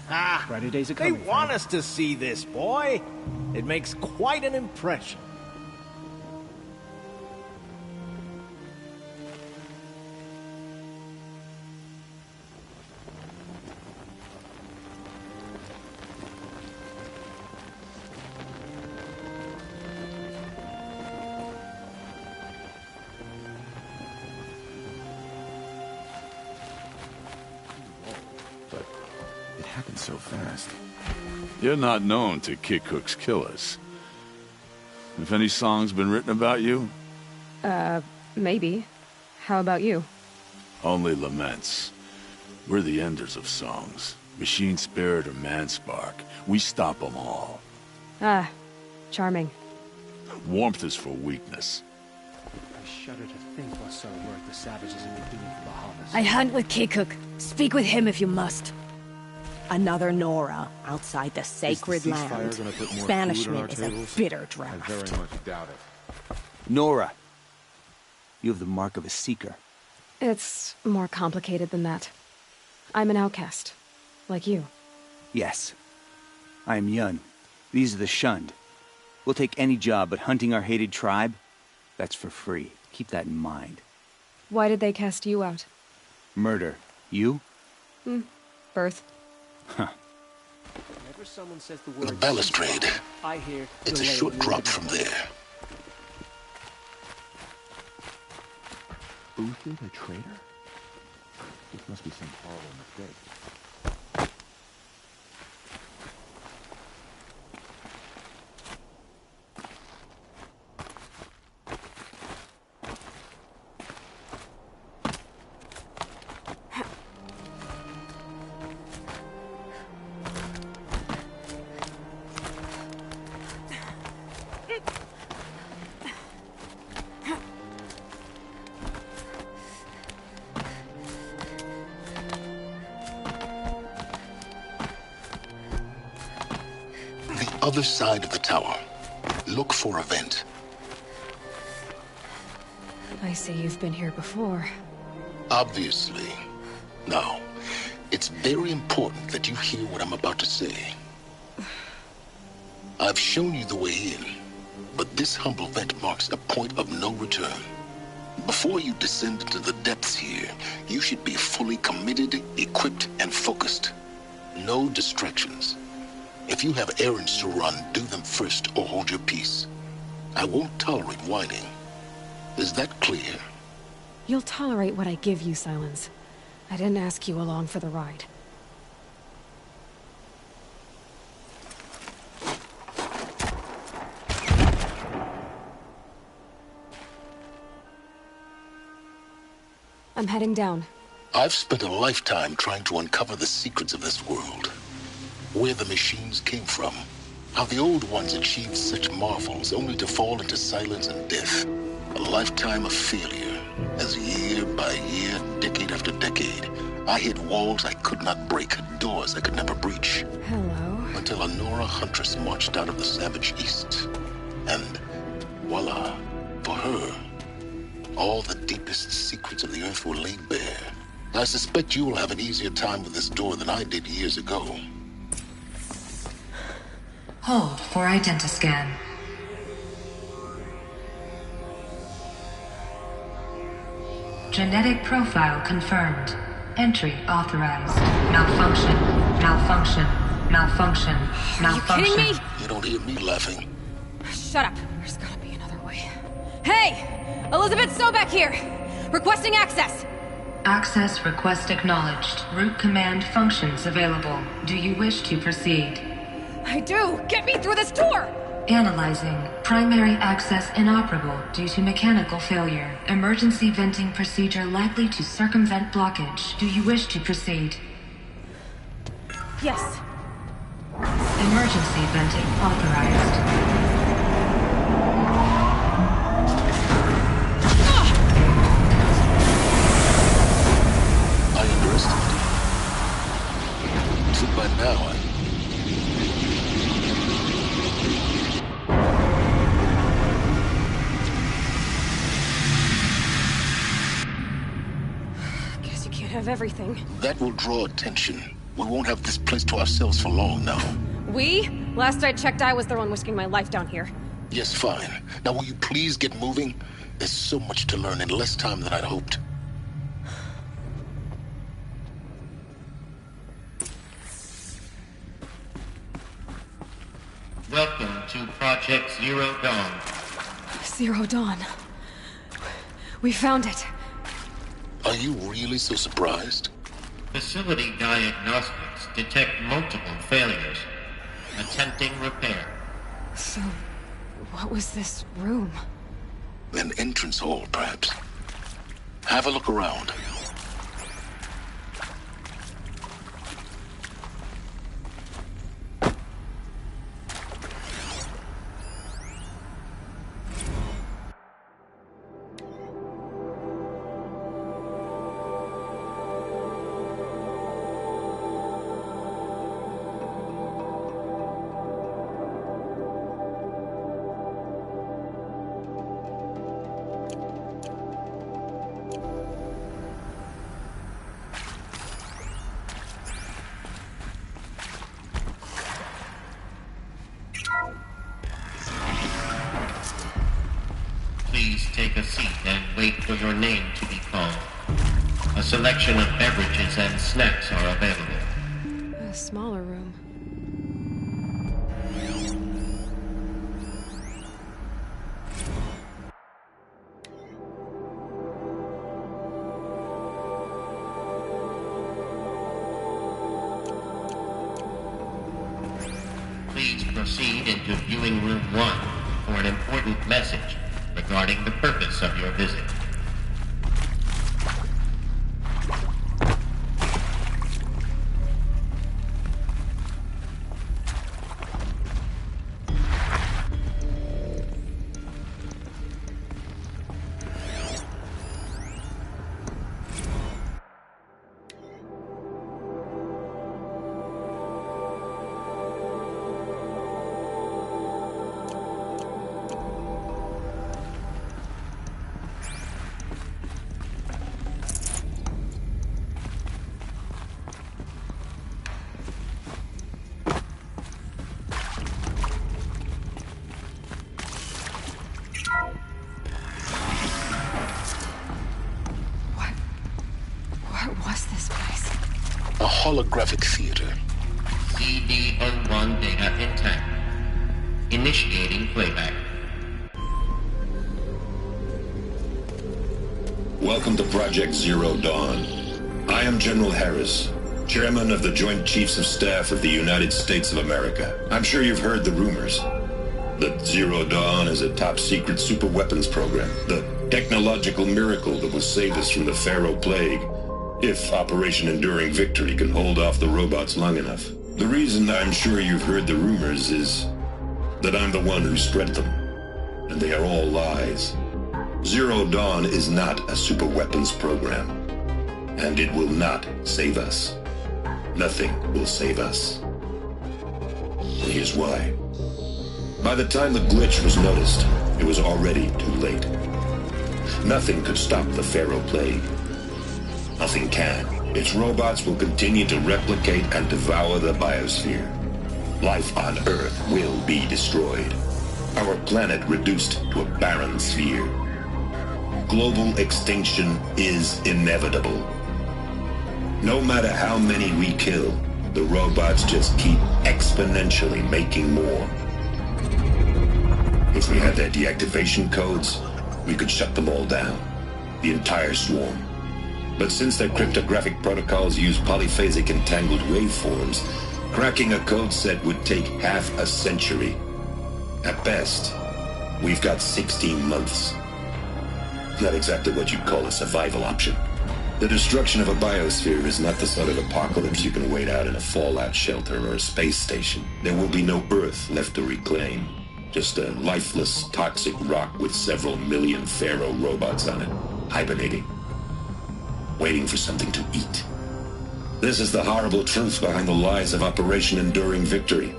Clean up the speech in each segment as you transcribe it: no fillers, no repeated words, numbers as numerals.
Ah, Brighter days are they coming, want friend. us to see this, boy. It makes quite an impression. It happened so fast. You're not known to kick Cook's killers. Have any songs been written about you? Maybe. How about you? Only laments. We're the enders of songs. Machine Spirit or Man Spark. We stop them all. Ah, charming. Warmth is for weakness. I shudder to think what sort of work the savages have been doing for the harvest. I hunt with Kikuk. Speak with him if you must. Another Nora outside the sacred land. Banishment is a bitter draft. I very much doubt it. Nora, you have the mark of a seeker. It's more complicated than that. I'm an outcast. Like you. Yes. I am Yun. These are the shunned. We'll take any job, but hunting our hated tribe? That's for free. Keep that in mind. Why did they cast you out? Murder. You? Birth. Huh. Whenever someone says the The word balustrade. I hear It's a delay short in drop the- from there. Boosted a traitor? This must be some horrible mistake. Other side of the tower. Look for a vent. I see you've been here before. Obviously. Now, it's very important that you hear what I'm about to say. I've shown you the way in, but this humble vent marks a point of no return. Before you descend into the depths here, you should be fully committed, equipped, and focused. No distractions. If you have errands to run, do them first or hold your peace. I won't tolerate whining. Is that clear? You'll tolerate what I give you, Silence. I didn't ask you along for the ride. I'm heading down. I've spent a lifetime trying to uncover the secrets of this world. Where the machines came from. How the old ones achieved such marvels only to fall into silence and death. A lifetime of failure. As year by year, decade after decade, I hit walls I could not break, doors I could never breach. Hello. Until a Nora huntress marched out of the savage east. And voila, for her, all the deepest secrets of the earth were laid bare. I suspect you will have an easier time with this door than I did years ago. Hold for identiscan. Genetic profile confirmed. Entry authorized. Malfunction. Malfunction. Malfunction. Malfunction. Are you kidding me? You don't hear me laughing. Shut up. There's gotta be another way. Hey! Elizabeth Sobek here! Requesting access! Access request acknowledged. Root command functions available. Do you wish to proceed? I do! Get me through this door! Analyzing. Primary access inoperable due to mechanical failure. Emergency venting procedure likely to circumvent blockage. Do you wish to proceed? Yes. Emergency venting authorized. I underestimated you. So by now, Guess you can't have everything. that will draw attention. We won't have this place to ourselves for long now. We? Last I checked, I was the one risking my life down here. Yes, fine. Now will you please get moving? There's so much to learn in less time than I'd hoped. Welcome to Project Zero Dawn. Zero Dawn. We found it. Are you really so surprised? Facility diagnostics detect multiple failures. Attempting repair. So, what was this room? An entrance hall, perhaps. Have a look around. Please take a seat and wait for your name to be called. A selection of beverages and snacks are available. A smaller room. Please proceed into viewing room 1 for an important message regarding the purpose of your visit. A holographic theater. CD01 data intact. Initiating playback. Welcome to Project Zero Dawn. I am General Harris, Chairman of the Joint Chiefs of Staff of the United States of America. I'm sure you've heard the rumors that Zero Dawn is a top-secret superweapons program, the technological miracle that will save us from the Pharaoh Plague, if Operation Enduring Victory can hold off the robots long enough. The reason I'm sure you've heard the rumors is that I'm the one who spread them, and they are all lies. Zero Dawn is not a superweapons program, and it will not save us. Nothing will save us. And here's why. By the time the glitch was noticed, it was already too late. Nothing could stop the Pharaoh Plague. Nothing can. Its robots will continue to replicate and devour the biosphere. Life on Earth will be destroyed. Our planet reduced to a barren sphere. Global extinction is inevitable. No matter how many we kill, the robots just keep exponentially making more. If we had their deactivation codes, we could shut them all down. The entire swarm. But since their cryptographic protocols use polyphasic entangled waveforms, cracking a code set would take half a century. At best, we've got 16 months. Not exactly what you'd call a survival option. The destruction of a biosphere is not the sort of apocalypse you can wait out in a fallout shelter or a space station. There will be no Earth left to reclaim. Just a lifeless, toxic rock with several million Pharaoh robots on it, hibernating. Waiting for something to eat. This is the horrible truth behind the lies of Operation Enduring Victory.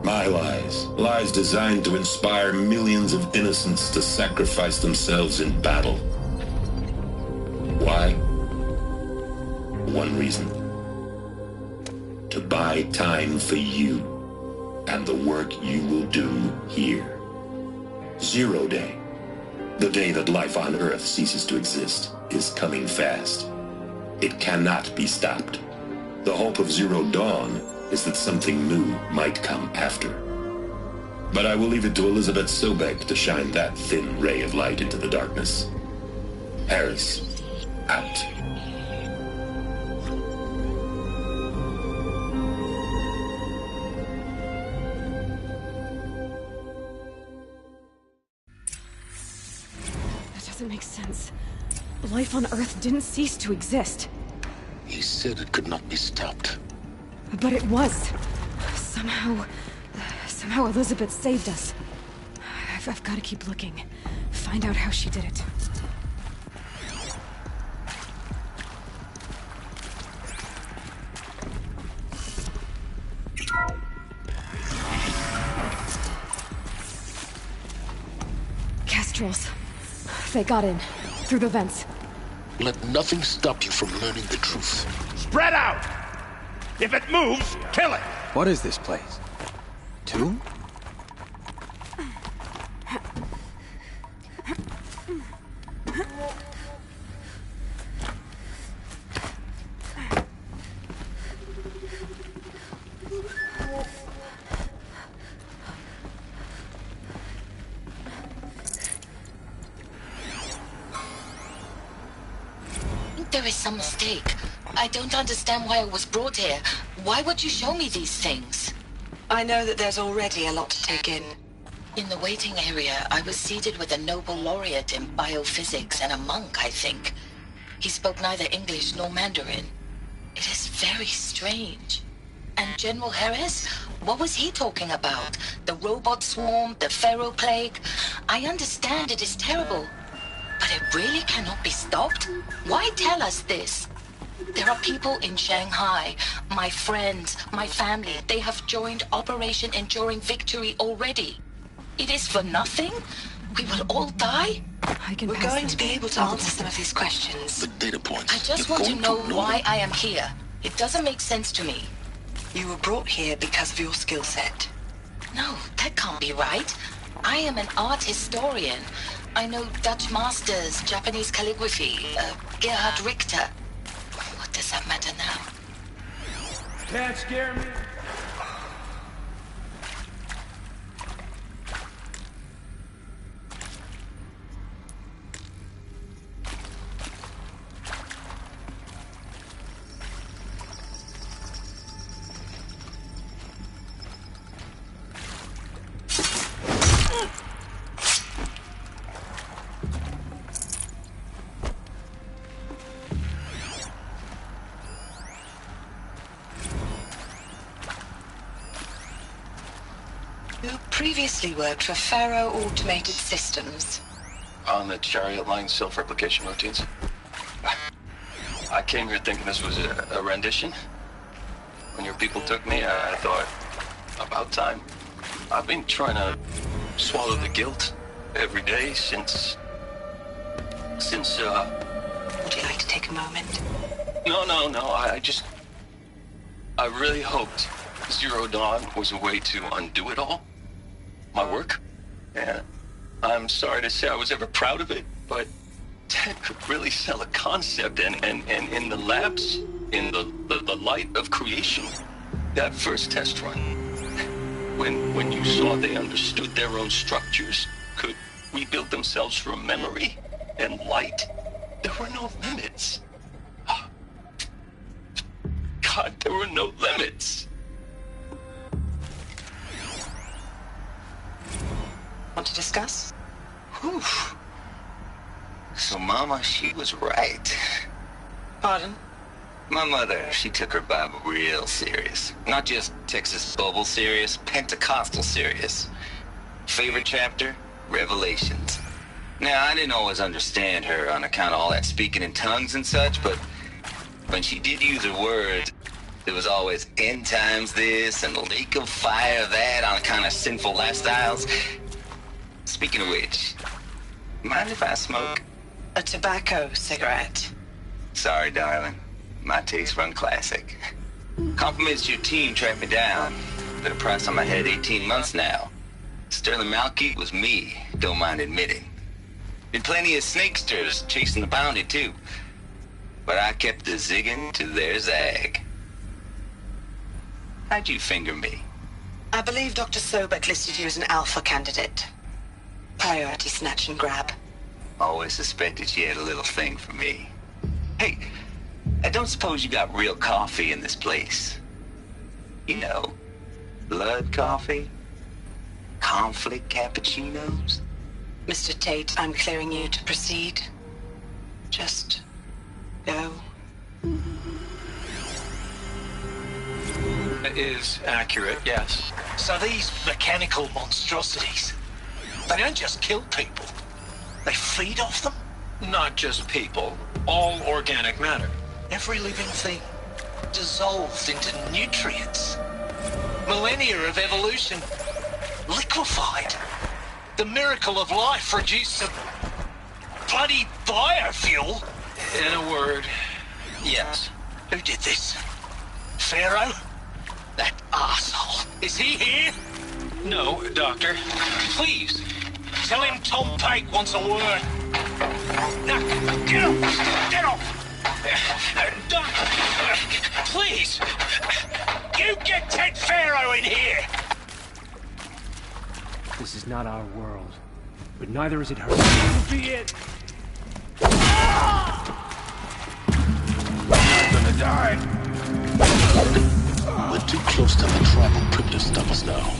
My lies. Lies designed to inspire millions of innocents to sacrifice themselves in battle. Why? One reason. buy time for you and the work you will do here. Zero Day, the day that life on Earth ceases to exist, is coming fast. It cannot be stopped. The hope of Zero Dawn is that something new might come after. But I will leave it to Elizabeth Sobek to shine that thin ray of light into the darkness. Harris, out. That doesn't make sense. Life on Earth didn't cease to exist. He said it could not be stopped. But it was. Somehow Elizabeth saved us. I've got to keep looking. Find out how she did it. Kestrels. They got in. Through the vents. Let nothing stop you from learning the truth. Spread out! If it moves, kill it! What is this place? Tomb? There is some mistake. I don't understand why I was brought here. Why would you show me these things? I know that there's already a lot to take in. In the waiting area, I was seated with a Nobel laureate in biophysics and a monk, I think. He spoke neither English nor Mandarin. It is very strange. And General Harris? What was he talking about? The robot swarm, the Pharaoh plague? I understand it is terrible. But it really cannot be stopped? Why tell us this? There are people in Shanghai, my friends, my family. They have joined Operation Enduring Victory already. It is for nothing? We will all die? We're going to be able to answer some of these questions. The data points. I just want to know why I am here. It doesn't make sense to me. You were brought here because of your skill set. No, that can't be right. I am an art historian. I know Dutch masters, Japanese calligraphy, Gerhard Richter. What does that matter now? Can't scare me. Previously worked for Pharaoh Automated Systems. On the Chariot Line self-replication routines? I came here thinking this was a rendition. When your people took me, I thought, about time. I've been trying to swallow the guilt every day since... Would you like to take a moment? No, I really hoped Zero Dawn was a way to undo it all. My work. And I'm sorry to say I was ever proud of it, but Ted could really sell a concept, and in the labs, in the light of creation, that first test run, when you saw they understood their own structures, could rebuild themselves from memory and light, there were no limits. God, there were no limits. Want to discuss? Whew. So Mama, she was right. Pardon? My mother, she took her Bible real serious. Not just Texas Bible serious, Pentecostal serious. Favorite chapter? Revelations. Now, I didn't always understand her on account of all that speaking in tongues and such, but when she did use her words, there was always end times this and the lake of fire that on account of sinful lifestyles. Speaking of which, mind if I smoke? A tobacco cigarette. Sorry, darling. My tastes run classic. Compliments to your team tracked me down. Been a price on my head 18 months now. Sterling Malkeet was me, don't mind admitting. Been plenty of snakesters chasing the bounty, too. But I kept the zigging to their zag. How'd you finger me? I believe Dr. Sobek listed you as an alpha candidate. Priority snatch and grab. Always suspected she had a little thing for me. Hey, I don't suppose you got real coffee in this place? You know, blood coffee? Conflict cappuccinos? Mr. Tate, I'm clearing you to proceed. Just go. It is accurate, yes. So these mechanical monstrosities, they don't just kill people. They feed off them? Not just people, all organic matter. Every living thing dissolved into nutrients. Millennia of evolution liquefied. The miracle of life reduced to bloody biofuel. In a word, yes. Who did this? Pharaoh? That arsehole. Is he here? No, Doctor. Please. Tell him Tom Pate wants a word. Now, get off! Get off! Doctor, please. You get Ted Pharaoh in here! This is not our world, but neither is it hers. This will be it. I'm gonna die. We're too close to the tribal crypt to stop us now.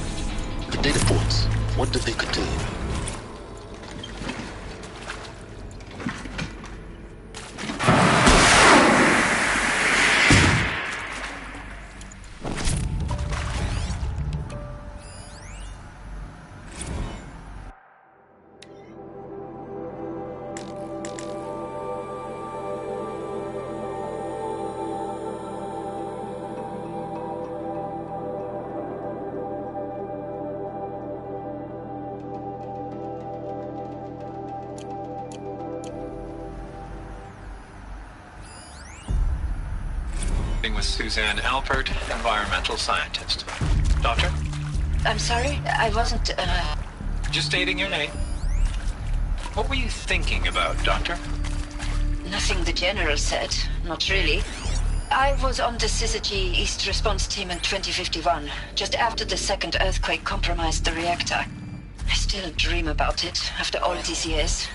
The data points, what did they contain? With Suzanne Alpert, environmental scientist. Doctor? I'm sorry, I wasn't, Just stating your name. What were you thinking about, Doctor? Nothing the General said, not really. I was on the Syzygy East Response Team in 2051, just after the second earthquake compromised the reactor. I still dream about it, after all these years.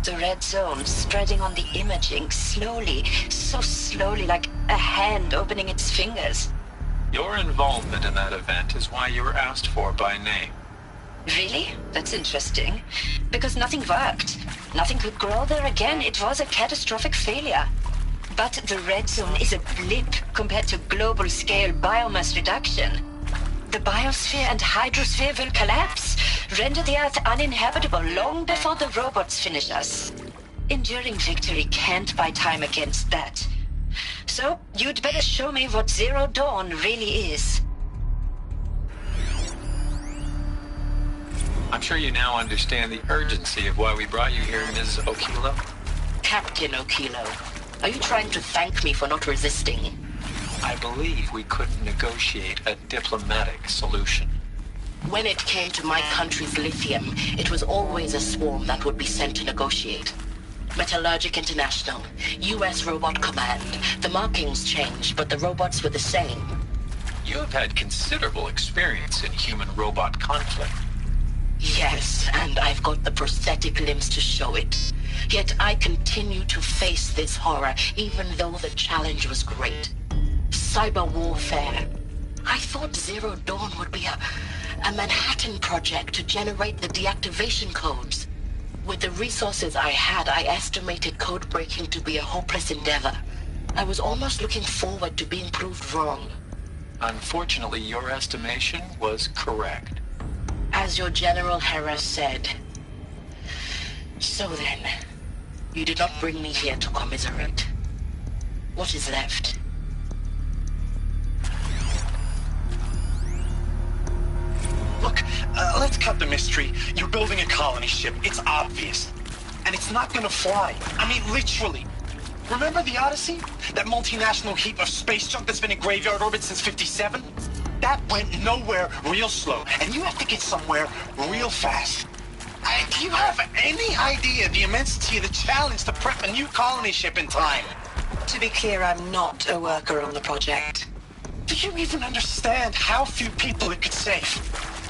The red zone spreading on the imaging, slowly, so slowly, like a hand opening its fingers. Your involvement in that event is why you were asked for by name. Really? That's interesting. Because nothing worked. Nothing could grow there again. It was a catastrophic failure. But the red zone is a blip compared to global-scale biomass reduction. The biosphere and hydrosphere will collapse, render the Earth uninhabitable long before the robots finish us. Enduring victory can't buy time against that. So, you'd better show me what Zero Dawn really is. I'm sure you now understand the urgency of why we brought you here, Ms. Okilo. Captain Okilo, are you trying to thank me for not resisting? I believe we couldn't negotiate a diplomatic solution. When it came to my country's lithium, it was always a swarm that would be sent to negotiate. Metallurgic International, U.S. Robot Command. The markings changed, but the robots were the same. You have had considerable experience in human-robot conflict. Yes, and I've got the prosthetic limbs to show it. Yet I continue to face this horror, even though the challenge was great. Cyber warfare. I thought Zero Dawn would be a Manhattan project to generate the deactivation codes. With the resources I had, I estimated code breaking to be a hopeless endeavor. I was almost looking forward to being proved wrong. Unfortunately, your estimation was correct. As your General Harris said. So then, you did not bring me here to commiserate. What is left? Look, let's cut the mystery. You're building a colony ship. It's obvious. And it's not gonna fly. I mean, literally. Remember the Odyssey? That multinational heap of space junk that's been in graveyard orbit since '57? That went nowhere real slow, and you have to get somewhere real fast. Do you have any idea the immensity of the challenge to prep a new colony ship in time? To be clear, I'm not a worker on the project. Do you even understand how few people it could save?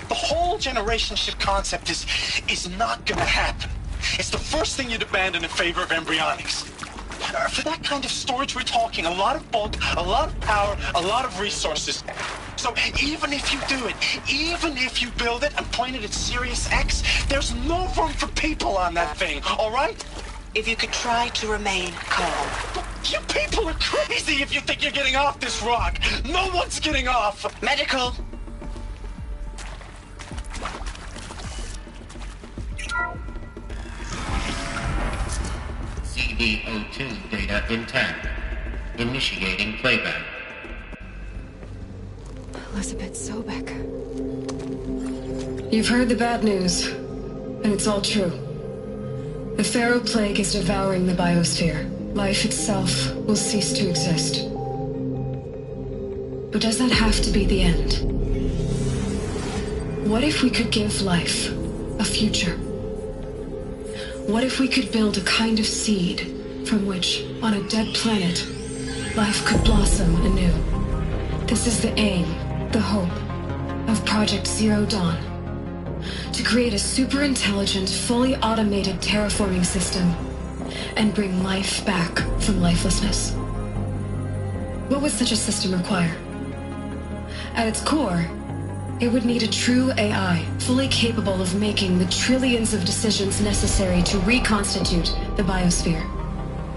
The whole generation ship concept is not gonna happen. It's the first thing you'd abandon in favor of embryonics. For that kind of storage, we're talking a lot of bulk, a lot of power, a lot of resources. So even if you do it, even if you build it and point it at Sirius X, there's no room for people on that thing, all right? If you could try to remain calm. You people are crazy if you think you're getting off this rock. No one's getting off. Medical. CD02 data intact. Initiating playback. Elizabeth Sobek. You've heard the bad news, and it's all true. The Pharaoh Plague is devouring the biosphere. Life itself will cease to exist. But does that have to be the end? What if we could give life a future? What if we could build a kind of seed from which, on a dead planet, life could blossom anew? This is the aim, the hope, of Project Zero Dawn. To create a super-intelligent, fully automated terraforming system and bring life back from lifelessness. What would such a system require? At its core, it would need a true AI, fully capable of making the trillions of decisions necessary to reconstitute the biosphere.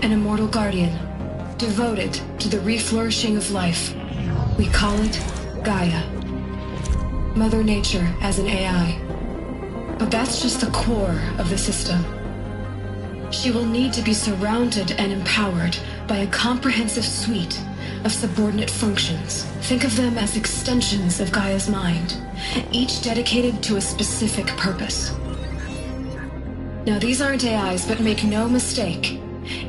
An immortal guardian, devoted to the reflourishing of life. We call it Gaia. Mother Nature as an AI. But that's just the core of the system. She will need to be surrounded and empowered by a comprehensive suite of subordinate functions. Think of them as extensions of Gaia's mind, each dedicated to a specific purpose. Now, these aren't AIs, but make no mistake,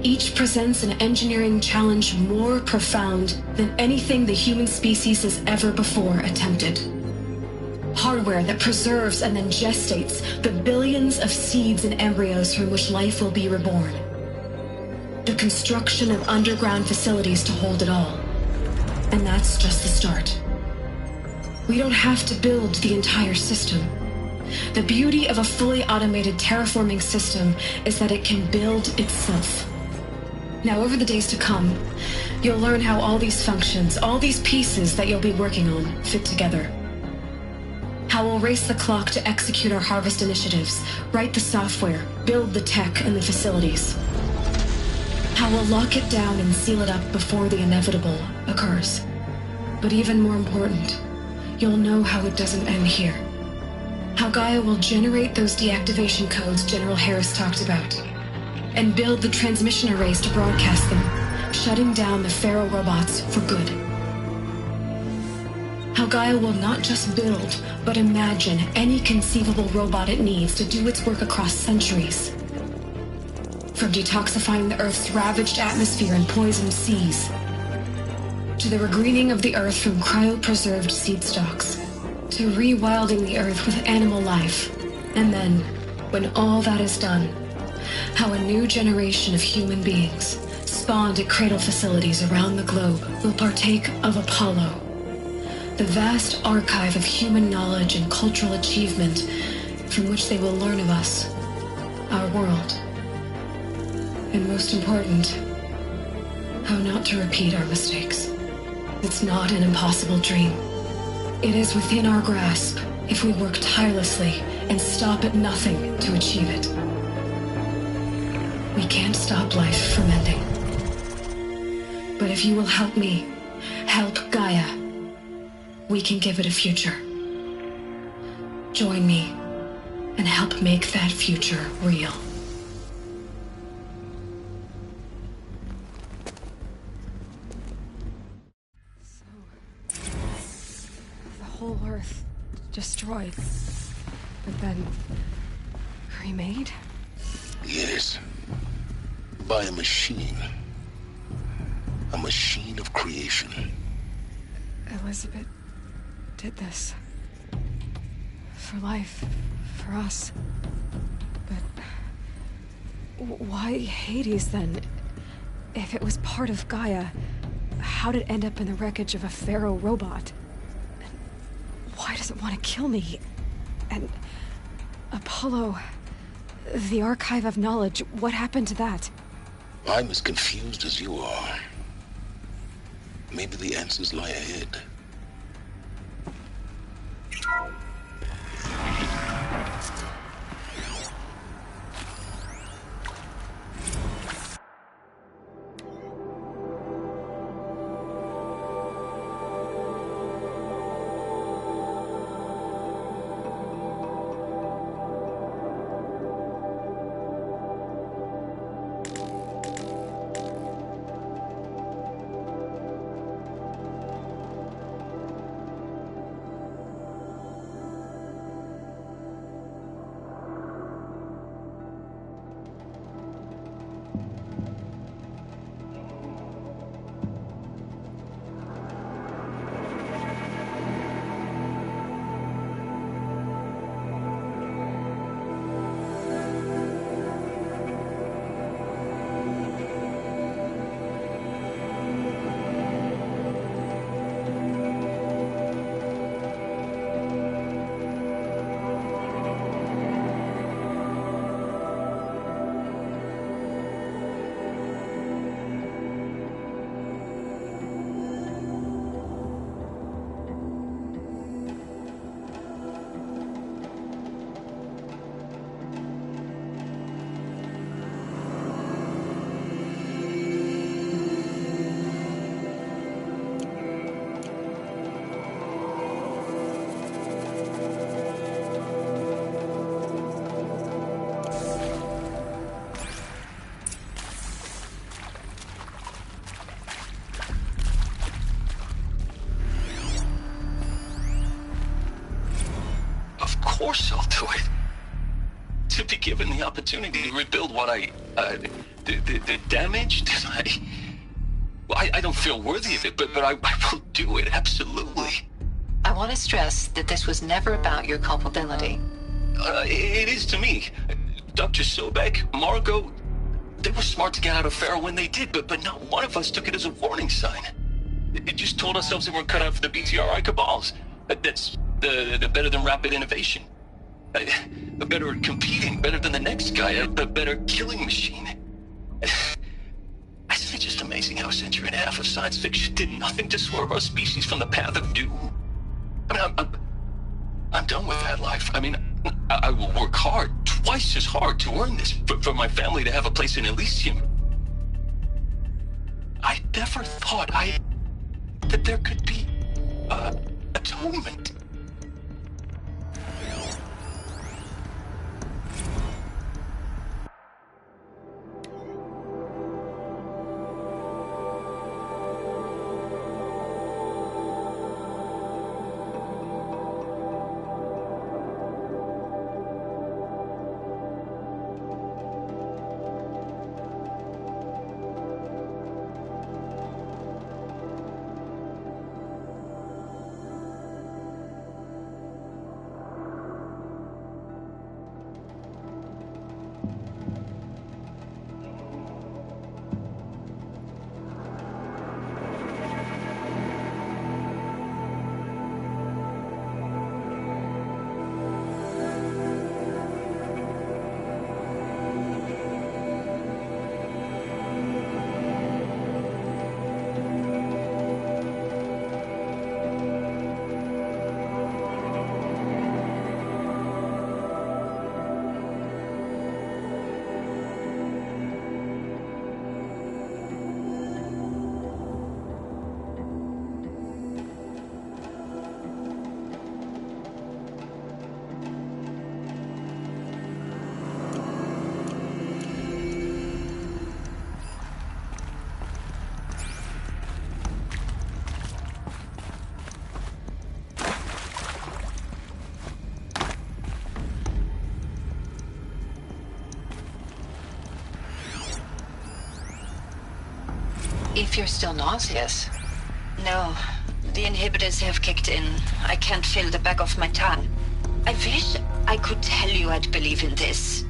each presents an engineering challenge more profound than anything the human species has ever before attempted. Hardware that preserves and then gestates the billions of seeds and embryos from which life will be reborn. The construction of underground facilities to hold it all. And that's just the start. We don't have to build the entire system. The beauty of a fully automated terraforming system is that it can build itself. Now, over the days to come, you'll learn how all these functions, all these pieces that you'll be working on, fit together. How we'll race the clock to execute our harvest initiatives, write the software, build the tech and the facilities. How we'll lock it down and seal it up before the inevitable occurs. But even more important, you'll know how it doesn't end here. How Gaia will generate those deactivation codes General Harris talked about, and build the transmission arrays to broadcast them, shutting down the Pharaoh robots for good. How Gaia will not just build, but imagine any conceivable robot it needs to do its work across centuries. From detoxifying the Earth's ravaged atmosphere and poisoned seas, to the regreening of the Earth from cryopreserved seed stalks, to rewilding the Earth with animal life. And then, when all that is done, how a new generation of human beings, spawned at cradle facilities around the globe, will partake of Apollo, the vast archive of human knowledge and cultural achievement from which they will learn of us, our world. And most important, how not to repeat our mistakes. It's not an impossible dream. It is within our grasp if we work tirelessly and stop at nothing to achieve it. We can't stop life from ending. But if you will help me, help Gaia, we can give it a future. Join me and help make that future real. The whole Earth destroyed, but then remade? Yes. By a machine. A machine of creation. Elizabeth did this. For life. For us. But... why Hades, then? If it was part of Gaia, how did it end up in the wreckage of a Pharaoh robot? And why does it want to kill me? And... Apollo... the Archive of Knowledge, what happened to that? I'm as confused as you are. Maybe the answers lie ahead. Of course I'll do it. To be given the opportunity to rebuild what the damage that I don't feel worthy of it, but I will do it, absolutely. I want to stress that this was never about your culpability. It is to me. Dr. Sobek, Margot, they were smart to get out of Pharaoh when they did, but not one of us took it as a warning sign. It just told ourselves that we're cut out for the BTRI cabals. That's the better than rapid innovation. Better at competing, better than the next guy, a better killing machine. Isn't it just amazing how a century and a half of science fiction did nothing to swerve our species from the path of doom? I mean, I'm done with that life. I mean, I will work hard, twice as hard, to earn this, for my family to have a place in Elysium. I never thought that there could be atonement. If you're still nauseous. No, the inhibitors have kicked in. I can't feel the back of my tongue. I wish I could tell you I'd believe in this.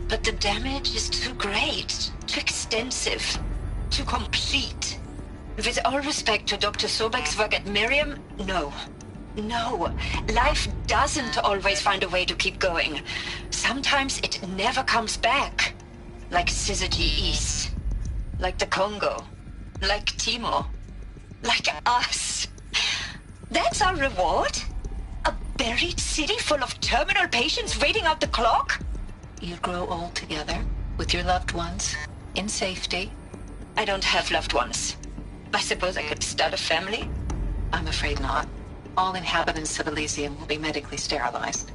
But the damage is too great, too extensive, too complete. With all respect to Dr. Sobek's work at Miriam, no. No, life doesn't always find a way to keep going. Sometimes it never comes back. Like Syzygy East. Like the Congo. Like Timo. Like us. That's our reward? A buried city full of terminal patients waiting out the clock? You grow old together, with your loved ones, in safety. I don't have loved ones. I suppose I could start a family? I'm afraid not. All inhabitants of Elysium will be medically sterilized.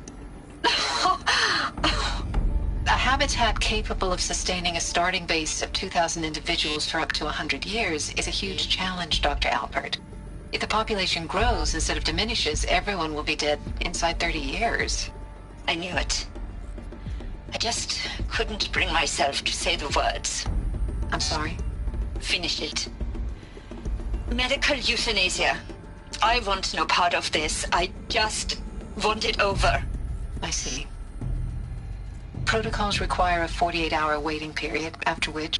A habitat capable of sustaining a starting base of 2,000 individuals for up to 100 years is a huge challenge, Dr. Alpert. If the population grows instead of diminishes, everyone will be dead inside 30 years. I knew it. I just couldn't bring myself to say the words. I'm sorry. Finish it. Medical euthanasia. I want no part of this. I just want it over. I see. Protocols require a 48-hour waiting period, after which...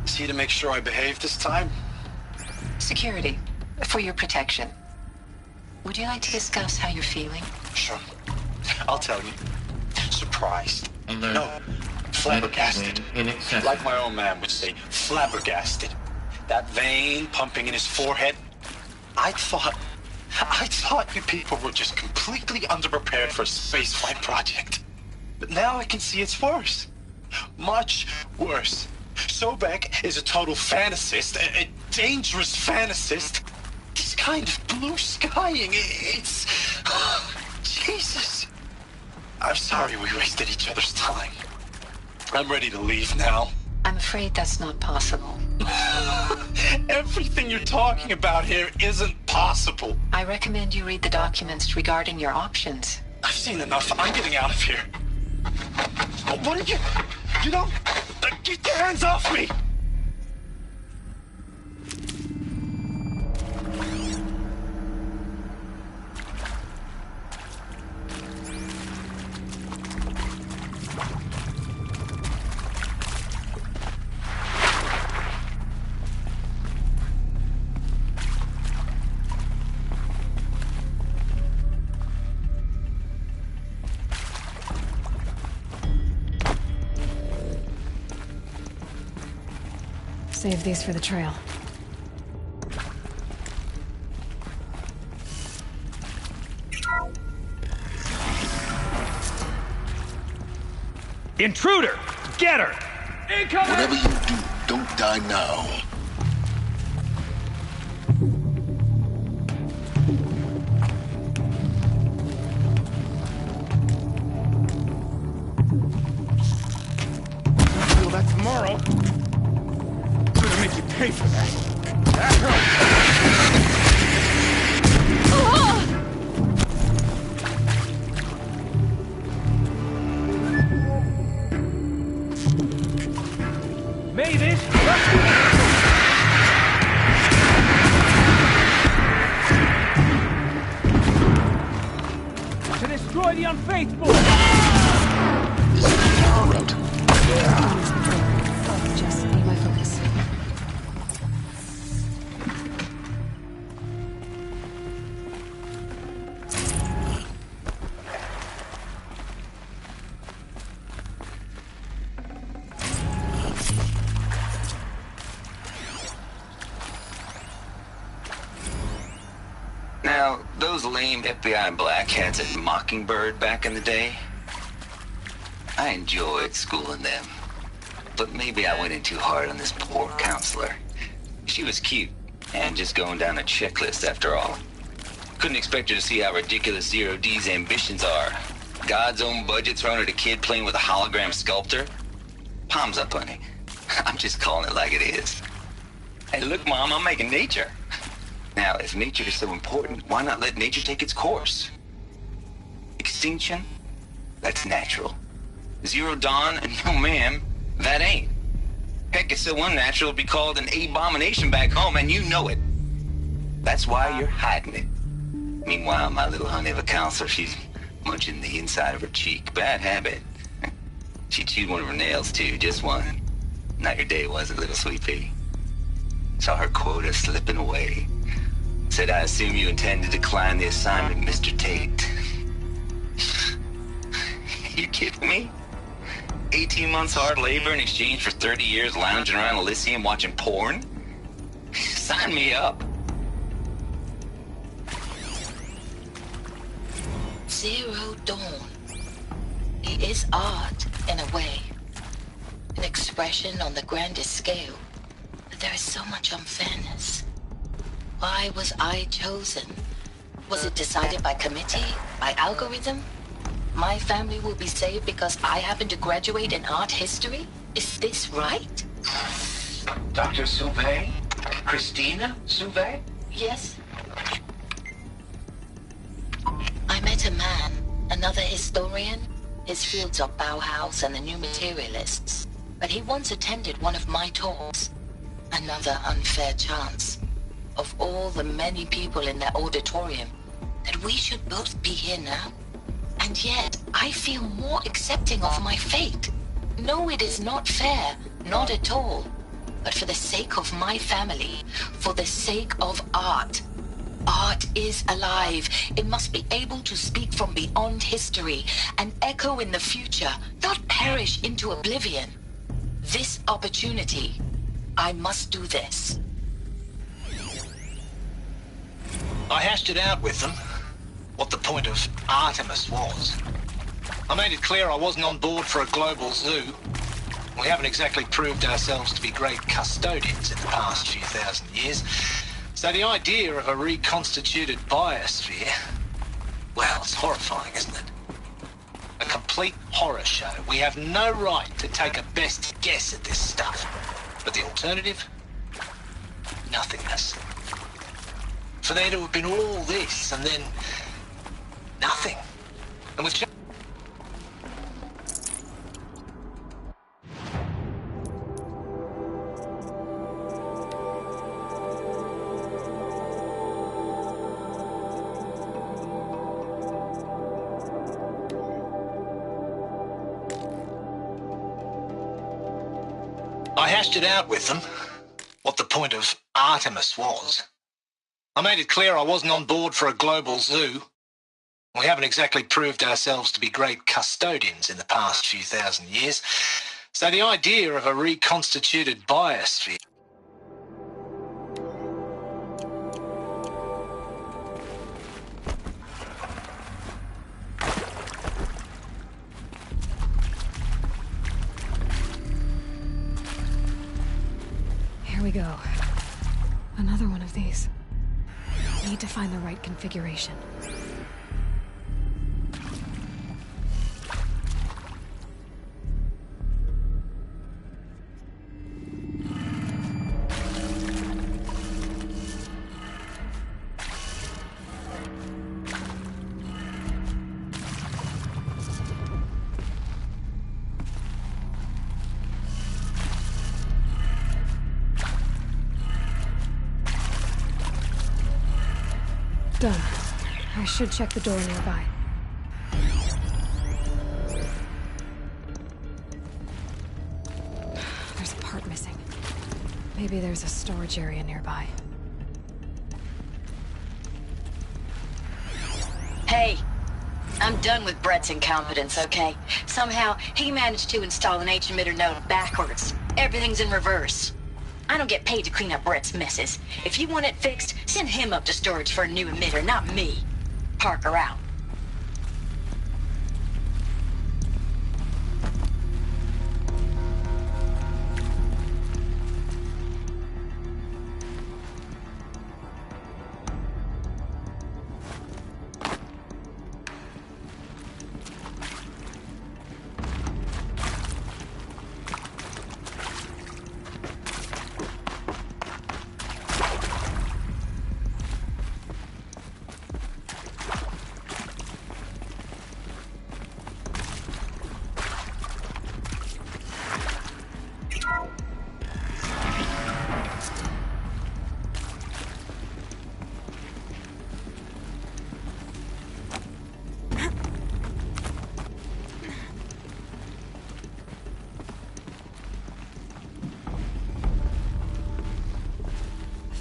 Is he to make sure I behave this time? Security. For your protection. Would you like to discuss how you're feeling? Sure. I'll tell you. Surprised. Alert. No. Flabbergasted. Inaccessible. Like my own man would say, flabbergasted. That vein pumping in his forehead. I thought you people were just completely underprepared for a spaceflight project. But now I can see it's worse. Much worse. Sobek is a total fantasist, a dangerous fantasist. This kind of blue skying, it's... Jesus. I'm sorry we wasted each other's time. I'm ready to leave now. I'm afraid that's not possible. Everything you're talking about here isn't possible. I recommend you read the documents regarding your options. I've seen enough. I'm getting out of here. What are you... You know... Get your hands off me! Save these for the trail. Intruder! Get her! Incoming! Whatever you do, don't die now. Feel that tomorrow. Gonna make you pay for that. That hurt. Mavis! To destroy the unfaithful! This is the wrong route. Oh, just need my focus. Now, those lame FBI black hats at Mockingbird back in the day, I enjoyed schooling them. But maybe I went in too hard on this poor counselor. She was cute, and just going down a checklist after all. Couldn't expect her to see how ridiculous Zero D's ambitions are. God's own budget thrown at a kid playing with a hologram sculptor? Palms up, honey. I'm just calling it like it is. Hey, look, Mom, I'm making nature. Now, if nature is so important, why not let nature take its course? Extinction? That's natural. Zero Dawn? No, ma'am, that ain't. Heck, it's so unnatural it'd be called an abomination back home, and you know it. That's why you're hiding it. Meanwhile, my little honey of a counselor, she's munching the inside of her cheek. Bad habit. She chewed one of her nails, too, just one. Not your day, was it, little sweet pea? Saw her quota slipping away. Said, I assume you intend to decline the assignment, Mr. Tate. You kidding me? 18 months hard labor in exchange for 30 years lounging around Elysium watching porn? Sign me up. Zero Dawn. It is art, in a way. An expression on the grandest scale. But there is so much unfairness. Why was I chosen? Was it decided by committee? By algorithm? My family will be saved because I happen to graduate in art history? Is this right? Dr. Sauvé? Christina Sauvé? Yes. I met a man, another historian. His fields are Bauhaus and the New Materialists. But he once attended one of my talks. Another unfair chance. Of all the many people in that auditorium, that we should both be here now. And yet, I feel more accepting of my fate. No, it is not fair, not at all. But for the sake of my family, for the sake of art. Art is alive. It must be able to speak from beyond history and echo in the future, not perish into oblivion. This opportunity, I must do this. I hashed it out with them, what the point of Artemis was. I made it clear I wasn't on board for a global zoo. We haven't exactly proved ourselves to be great custodians in the past few thousand years. So the idea of a reconstituted biosphere, well, it's horrifying, isn't it? A complete horror show. We have no right to take a best guess at this stuff. But the alternative? Nothingness. For there to have been all this, and then nothing. And with I hashed it out with them, what the point of Artemis was. I made it clear I wasn't on board for a global zoo. We haven't exactly proved ourselves to be great custodians in the past few thousand years. So the idea of a reconstituted biosphere... Here we go. Another one of these. Need to find the right configuration. Done. I should check the door nearby. There's a part missing. Maybe there's a storage area nearby. Hey, I'm done with Brett's incompetence, okay? Somehow, he managed to install an H-emitter node backwards. Everything's in reverse. I don't get paid to clean up Brett's messes. If you want it fixed, send him up to storage for a new emitter, not me. Parker out.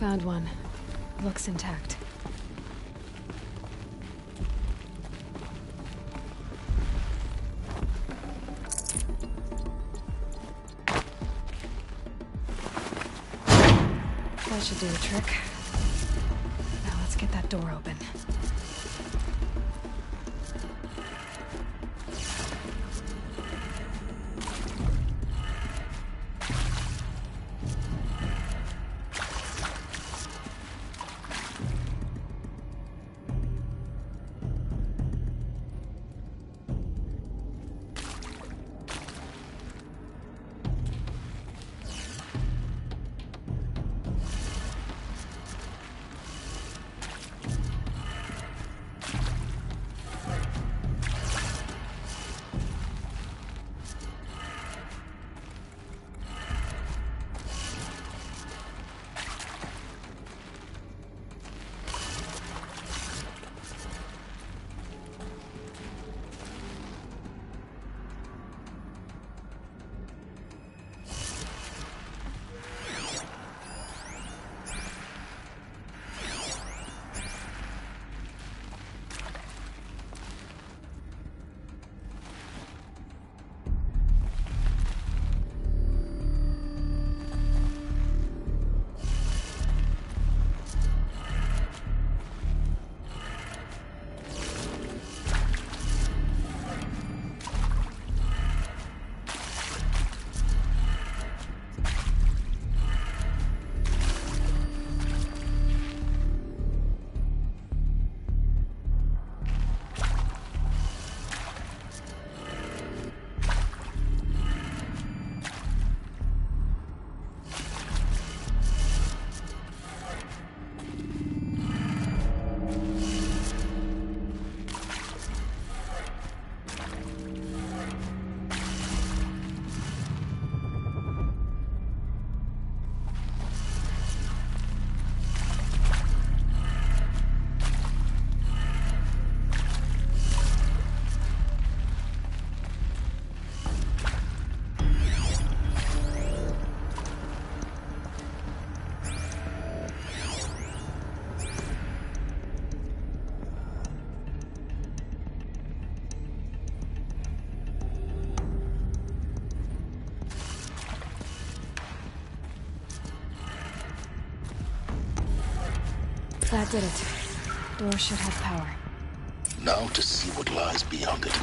Found one. Looks intact. That should do the trick. Now let's get that door open. That did it. Door should have power. Now to see what lies beyond it.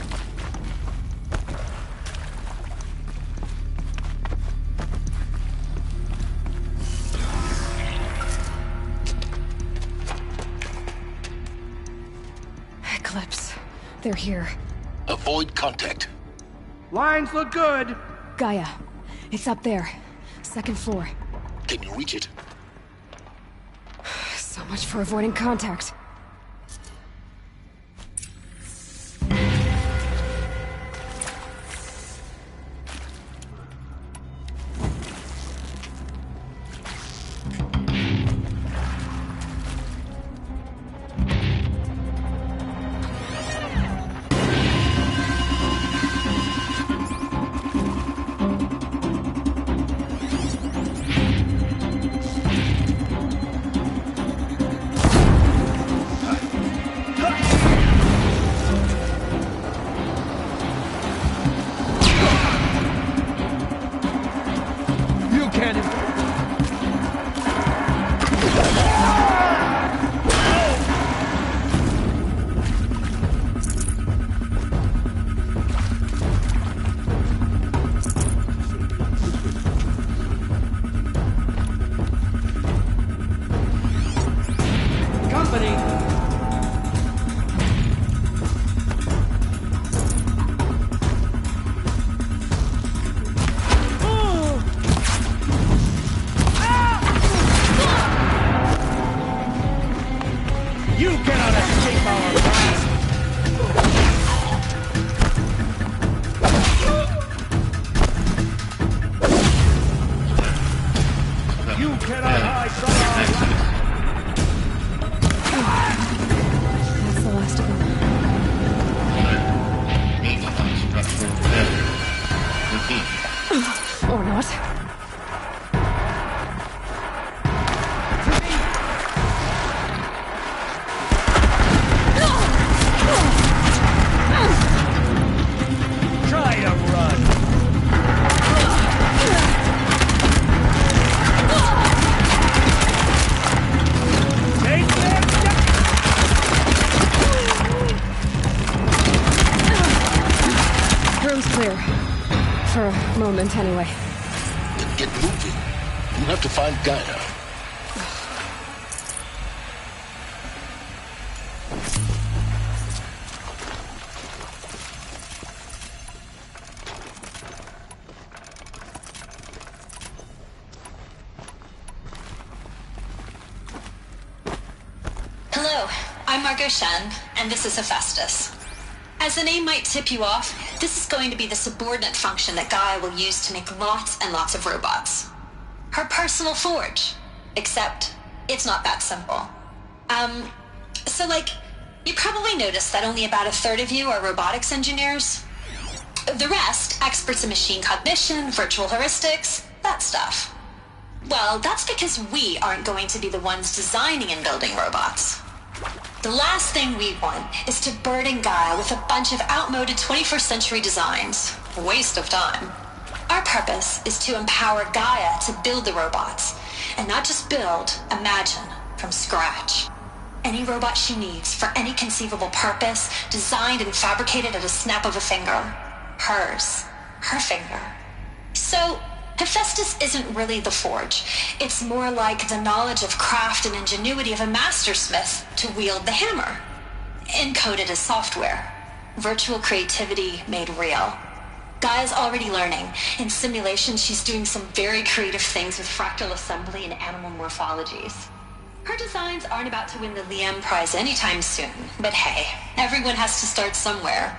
Eclipse. They're here. Avoid contact. Lines look good. Gaia. It's up there. Second floor. Can you reach it? So much for avoiding contact. Or not. won't anyway. Then get moving. You have to find Gaia. Hello, I'm Margot Shen, and this is Hephaestus. As the name might tip you off, this is going to be the subordinate function that Gaia will use to make lots and lots of robots. Her personal forge. Except, it's not that simple. So you probably noticed that only about a third of you are robotics engineers. The rest, experts in machine cognition, virtual heuristics, that stuff. Well, that's because we aren't going to be the ones designing and building robots. The last thing we want is to burden Gaia with a bunch of outmoded 21st century designs. A waste of time. Our purpose is to empower Gaia to build the robots, and not just build, imagine, from scratch. Any robot she needs for any conceivable purpose, designed and fabricated at a snap of a finger. Hers. Her finger. So, Hephaestus isn't really the forge. It's more like the knowledge of craft and ingenuity of a mastersmith to wield the hammer. Encoded as software. Virtual creativity made real. Gaia's already learning. In simulation, she's doing some very creative things with fractal assembly and animal morphologies. Her designs aren't about to win the Liam Prize anytime soon, but hey, everyone has to start somewhere.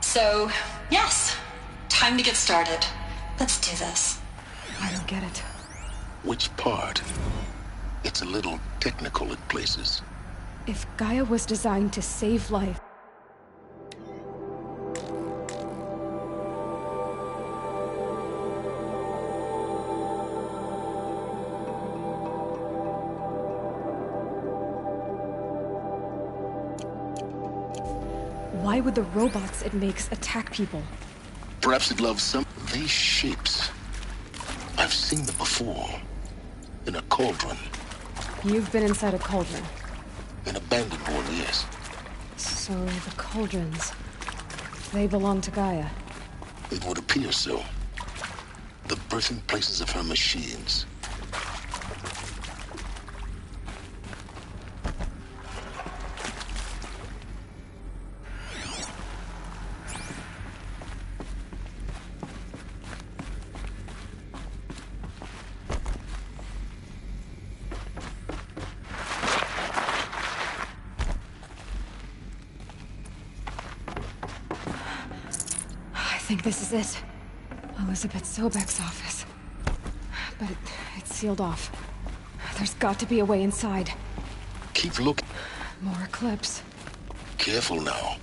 So, yes, time to get started. Let's do this. I don't get it. Which part? It's a little technical at places. If Gaia was designed to save life... Why would the robots it makes attack people? Perhaps it loves some of these shapes. I've seen them before. In a cauldron. You've been inside a cauldron. An abandoned one, yes. So the cauldrons... they belong to Gaia. It would appear so. The birthing places of her machines. I think this is it. Elizabeth Sobek's office. But it's sealed off. There's got to be a way inside. Keep looking. More Eclipse. Careful now.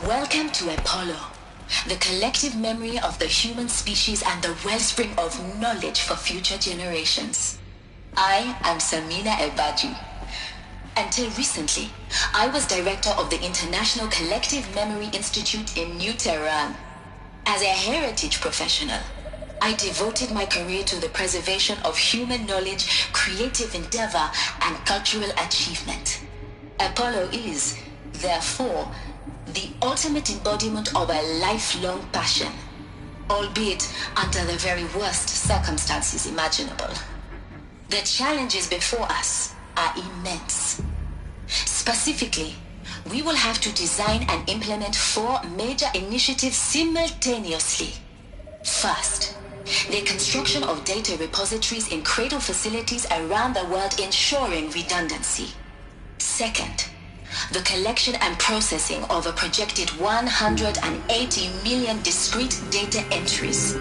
Welcome to Apollo, the collective memory of the human species and the wellspring of knowledge for future generations. I am Samina Ebaji. Until recently, I was director of the International Collective Memory Institute in New Tehran. As a heritage professional, I devoted my career to the preservation of human knowledge, creative endeavor, and cultural achievement. Apollo is, therefore, the ultimate embodiment of a lifelong passion, albeit under the very worst circumstances imaginable. The challenges before us are immense. Specifically, we will have to design and implement 4 major initiatives simultaneously. First, the construction of data repositories in cradle facilities around the world ensuring redundancy. Second, the collection and processing of a projected 180 million discrete data entries.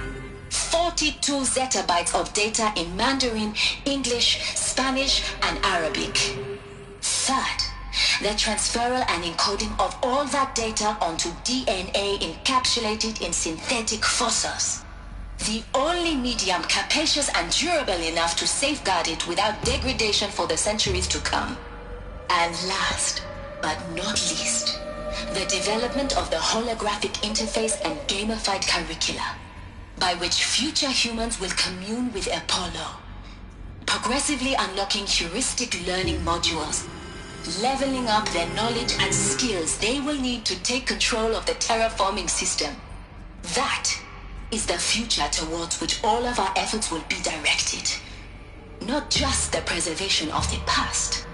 42 zettabytes of data in Mandarin, English, Spanish, and Arabic. Third, the transferal and encoding of all that data onto DNA encapsulated in synthetic fossils. The only medium capacious and durable enough to safeguard it without degradation for the centuries to come. And last, but not least, the development of the holographic interface and gamified curricula, by which future humans will commune with Apollo, progressively unlocking heuristic learning modules, leveling up their knowledge and skills they will need to take control of the terraforming system. That is the future towards which all of our efforts will be directed. Not just the preservation of the past,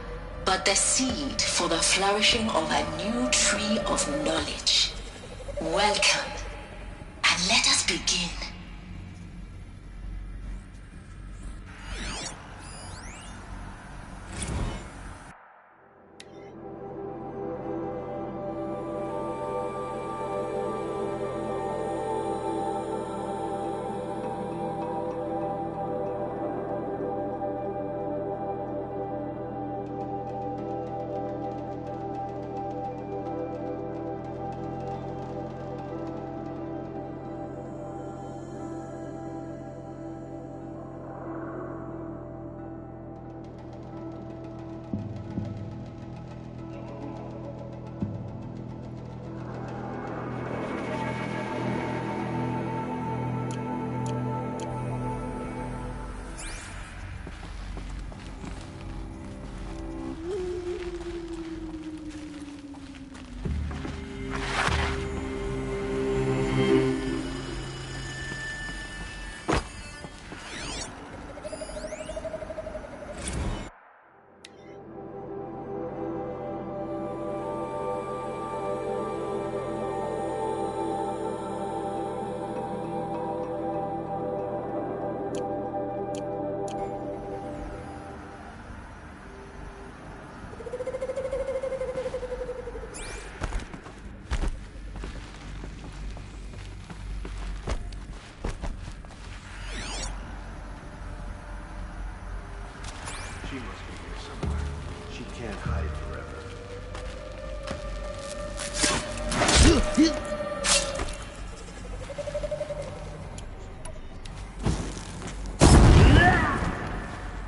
but the seed for the flourishing of a new tree of knowledge. Welcome, and let us begin. She must be here somewhere. She can't hide forever.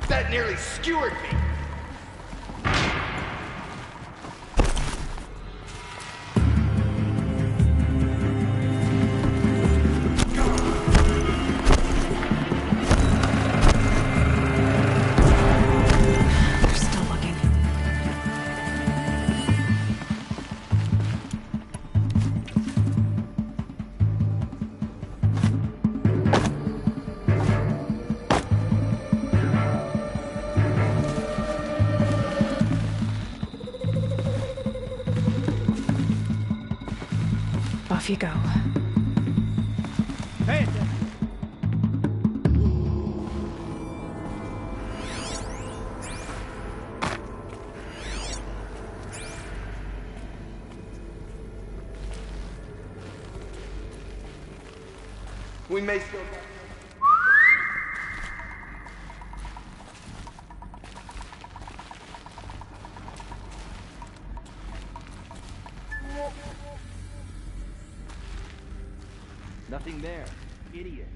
That nearly skewered me. Off you go. Hey! We may still... Nothing there. Idiot.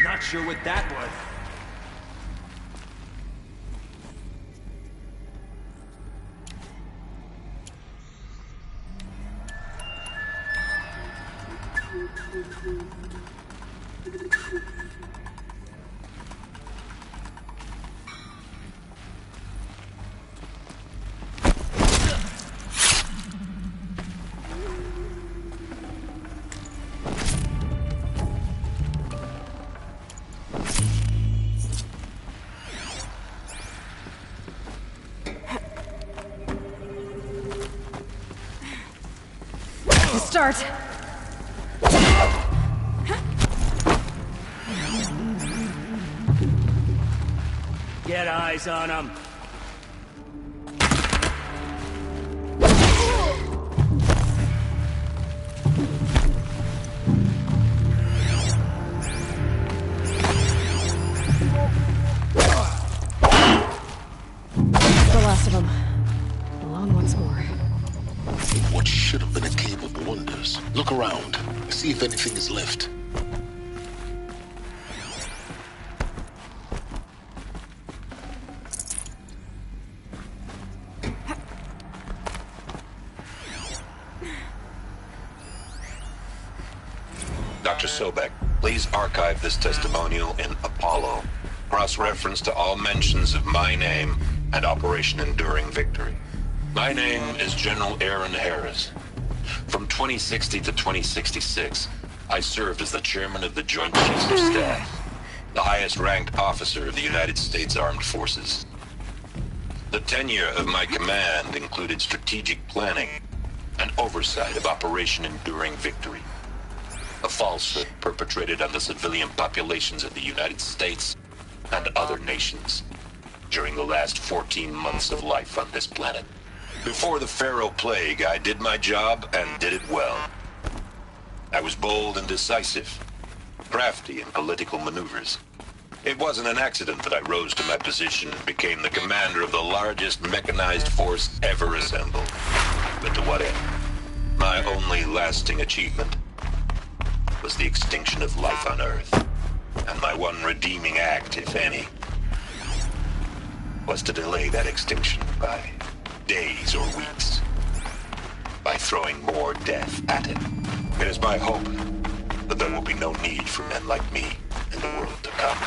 Not sure what that was. Start. eyes on him. The last of them. Along once more. What should have been a cave of wonders. Look around. See if anything is left. Dr. Sobek, please archive this testimonial in Apollo. Cross-reference to all mentions of my name and Operation Enduring Victory. My name is General Aaron Harris. From 2060 to 2066, I served as the chairman of the Joint Chiefs of Staff, the highest-ranked officer of the United States Armed Forces. The tenure of my command included strategic planning and oversight of Operation Enduring Victory, a falsehood perpetrated on the civilian populations of the United States and other nations during the last 14 months of life on this planet. Before the Pharaoh Plague, I did my job and did it well. I was bold and decisive, crafty in political maneuvers. It wasn't an accident that I rose to my position and became the commander of the largest mechanized force ever assembled. But to what end? My only lasting achievement was the extinction of life on Earth. And my one redeeming act, if any, was to delay that extinction by days or weeks, by throwing more death at it. It is my hope that there will be no need for men like me in the world to come.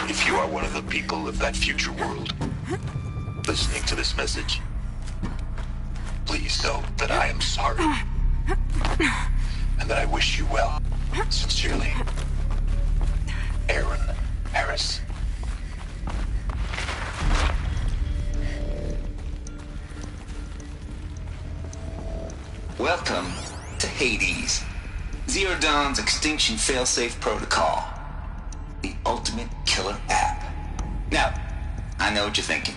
If you are one of the people of that future world listening to this message, please know that I am sorry and that I wish you well. Sincerely, Aaron Harris. Welcome to Hades, Zero Dawn's extinction failsafe protocol, the ultimate killer app. Now, I know what you're thinking.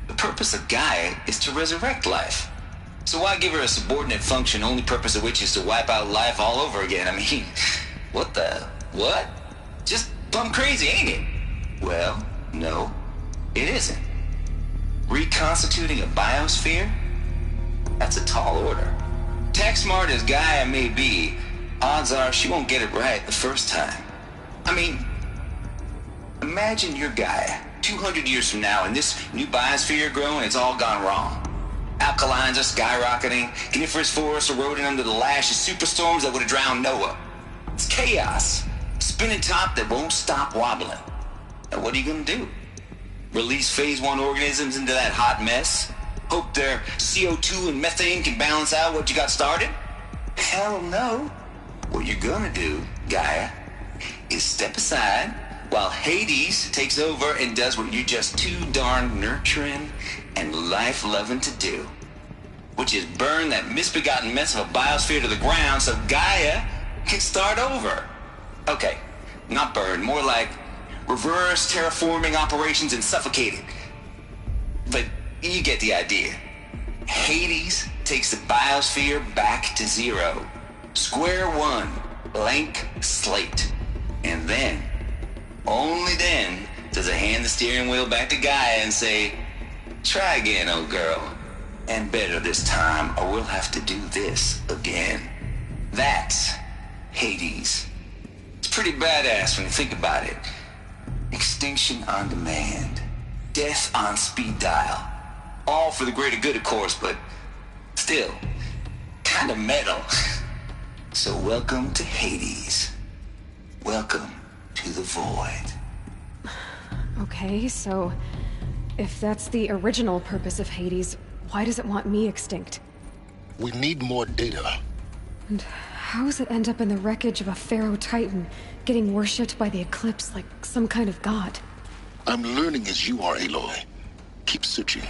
The purpose of Gaia is to resurrect life. So why give her a subordinate function, only purpose of which is to wipe out life all over again? I mean, what? Just plumb crazy, ain't it? Well, no, it isn't. Reconstituting a biosphere? That's a tall order. Tech smart as Gaia may be, odds are she won't get it right the first time. I mean, imagine you're Gaia, 200 years from now, and this new biosphere growing, it's all gone wrong. Alkalines are skyrocketing, coniferous forests eroding under the lash of superstorms that would have drowned Noah. It's chaos. Spinning top that won't stop wobbling. Now what are you gonna do? Release phase 1 organisms into that hot mess? Hope their CO2 and methane can balance out what you got started? Hell no. What you're gonna do, Gaia, is step aside while Hades takes over and does what you're just too darn nurturing and life-loving to do, which is burn that misbegotten mess of a biosphere to the ground so Gaia can start over. Okay, not burn, more like reverse terraforming operations and suffocating. But you get the idea. Hades takes the biosphere back to zero. Square one, blank slate. And then, only then, does it hand the steering wheel back to Gaia and say, try again, old girl. And better this time, or we'll have to do this again. That's Hades. It's pretty badass when you think about it. Extinction on demand. Death on speed dial. All for the greater good, of course, but still, kind of metal. So welcome to Hades. Welcome to the void. Okay, so if that's the original purpose of Hades, why does it want me extinct? We need more data. And how does it end up in the wreckage of a Pharaoh Titan, getting worshipped by the Eclipse like some kind of god? I'm learning as you are, Aloy. Keep searching.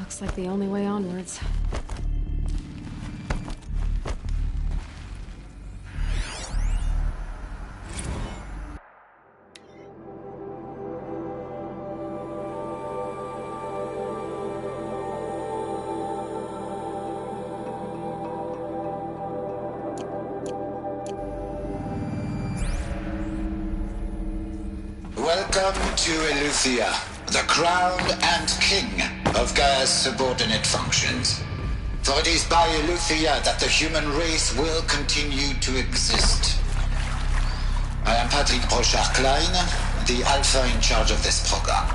Looks like the only way onwards. Welcome to Eleuthia, the crown and king of Gaia's subordinate functions. For it is by Eleuthia that the human race will continue to exist. I am Patrick Brochard-Klein, the Alpha in charge of this program.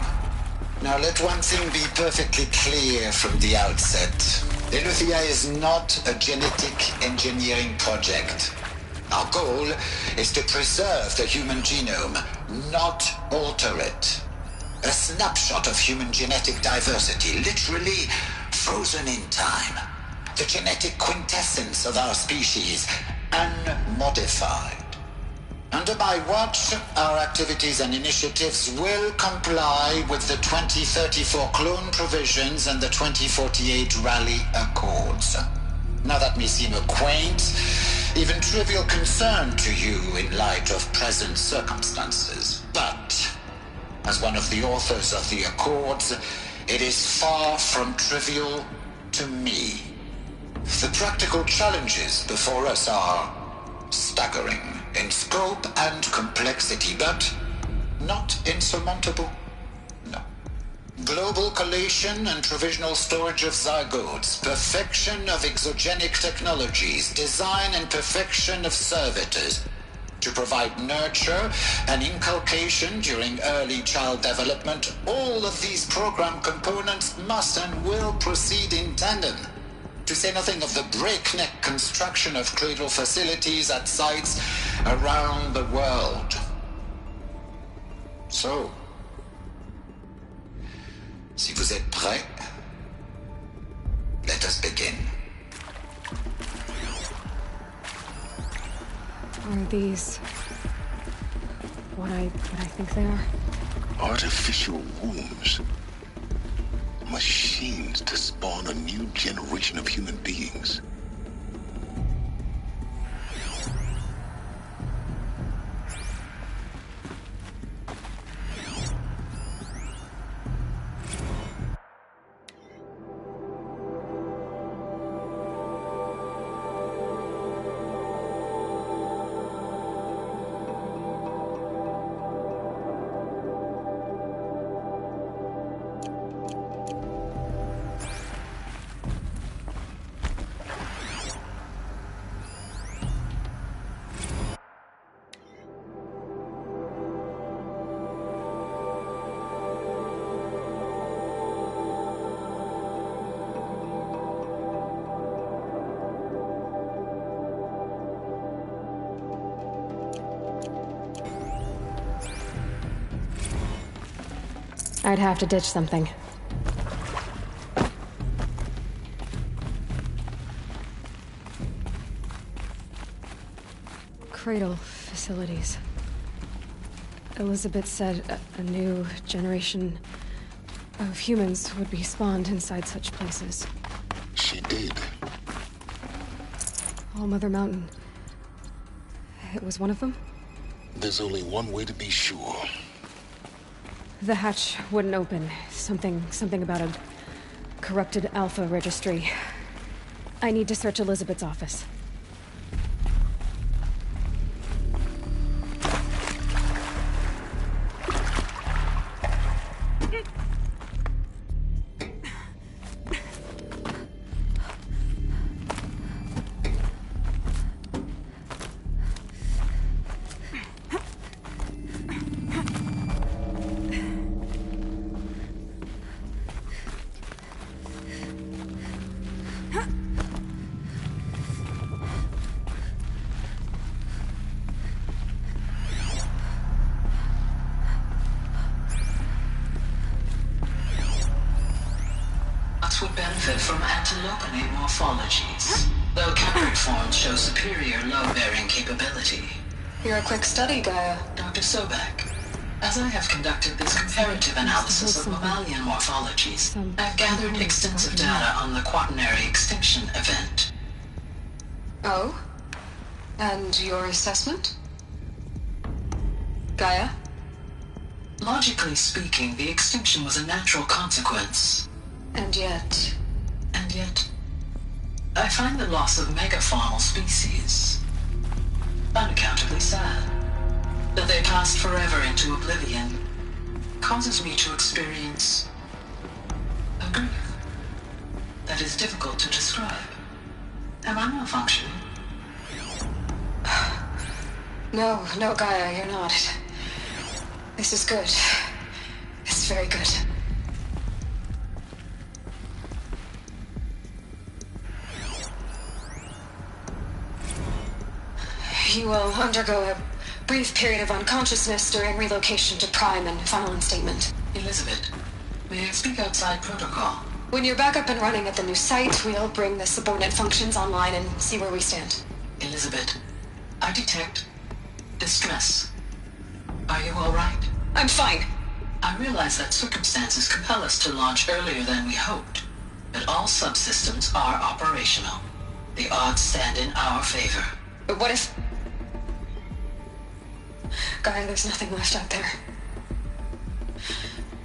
Now let one thing be perfectly clear from the outset. Eleuthia is not a genetic engineering project. Our goal is to preserve the human genome, not alter it. A snapshot of human genetic diversity, literally frozen in time. The genetic quintessence of our species, unmodified. Under my watch, our activities and initiatives will comply with the 2034 clone provisions and the 2048 Raleigh Accords. Now that may seem a quaint, even trivial concern to you in light of present circumstances, but as one of the authors of the Accords, it is far from trivial to me. The practical challenges before us are staggering in scope and complexity, but not insurmountable. No. Global collation and provisional storage of zygotes, perfection of exogenic technologies, design and perfection of servitors, to provide nurture and inculcation during early child development. All of these program components must and will proceed in tandem, to say nothing of the breakneck construction of cradle facilities at sites around the world. So, si vous êtes prêts, let us begin. Are these what I think they are? Artificial wombs. Machines to spawn a new generation of human beings. I'd have to ditch something. Cradle facilities. Elizabeth said a new generation of humans would be spawned inside such places. She did. All Mother Mountain. It was one of them? There's only one way to be sure. The hatch wouldn't open. Something about a corrupted Alpha registry. I need to search Elizabeth's office. Would benefit from antilopinate morphologies, though Caprid forms show superior load-bearing capability. You're a quick study, Gaia. Dr. Sobek, As I have conducted this comparative analysis of mammalian morphologies, I've gathered extensive data on the Quaternary extinction event. Oh? And your assessment? Gaia? Logically speaking, the extinction was a natural consequence. And yet, I find the loss of megafaunal species unaccountably sad. That they passed forever into oblivion causes me to experience a grief that is difficult to describe. Am I malfunctioning? No, Gaia, you're not. This is good. It's very good. You will undergo a brief period of unconsciousness during relocation to Prime and final instatement. Elizabeth, may I speak outside protocol? When you're back up and running at the new site, we'll bring the subordinate functions online and see where we stand. Elizabeth, I detect distress. Are you all right? I'm fine. I realize that circumstances compel us to launch earlier than we hoped, but all subsystems are operational. The odds stand in our favor. But what if... Gaia, there's nothing left out there.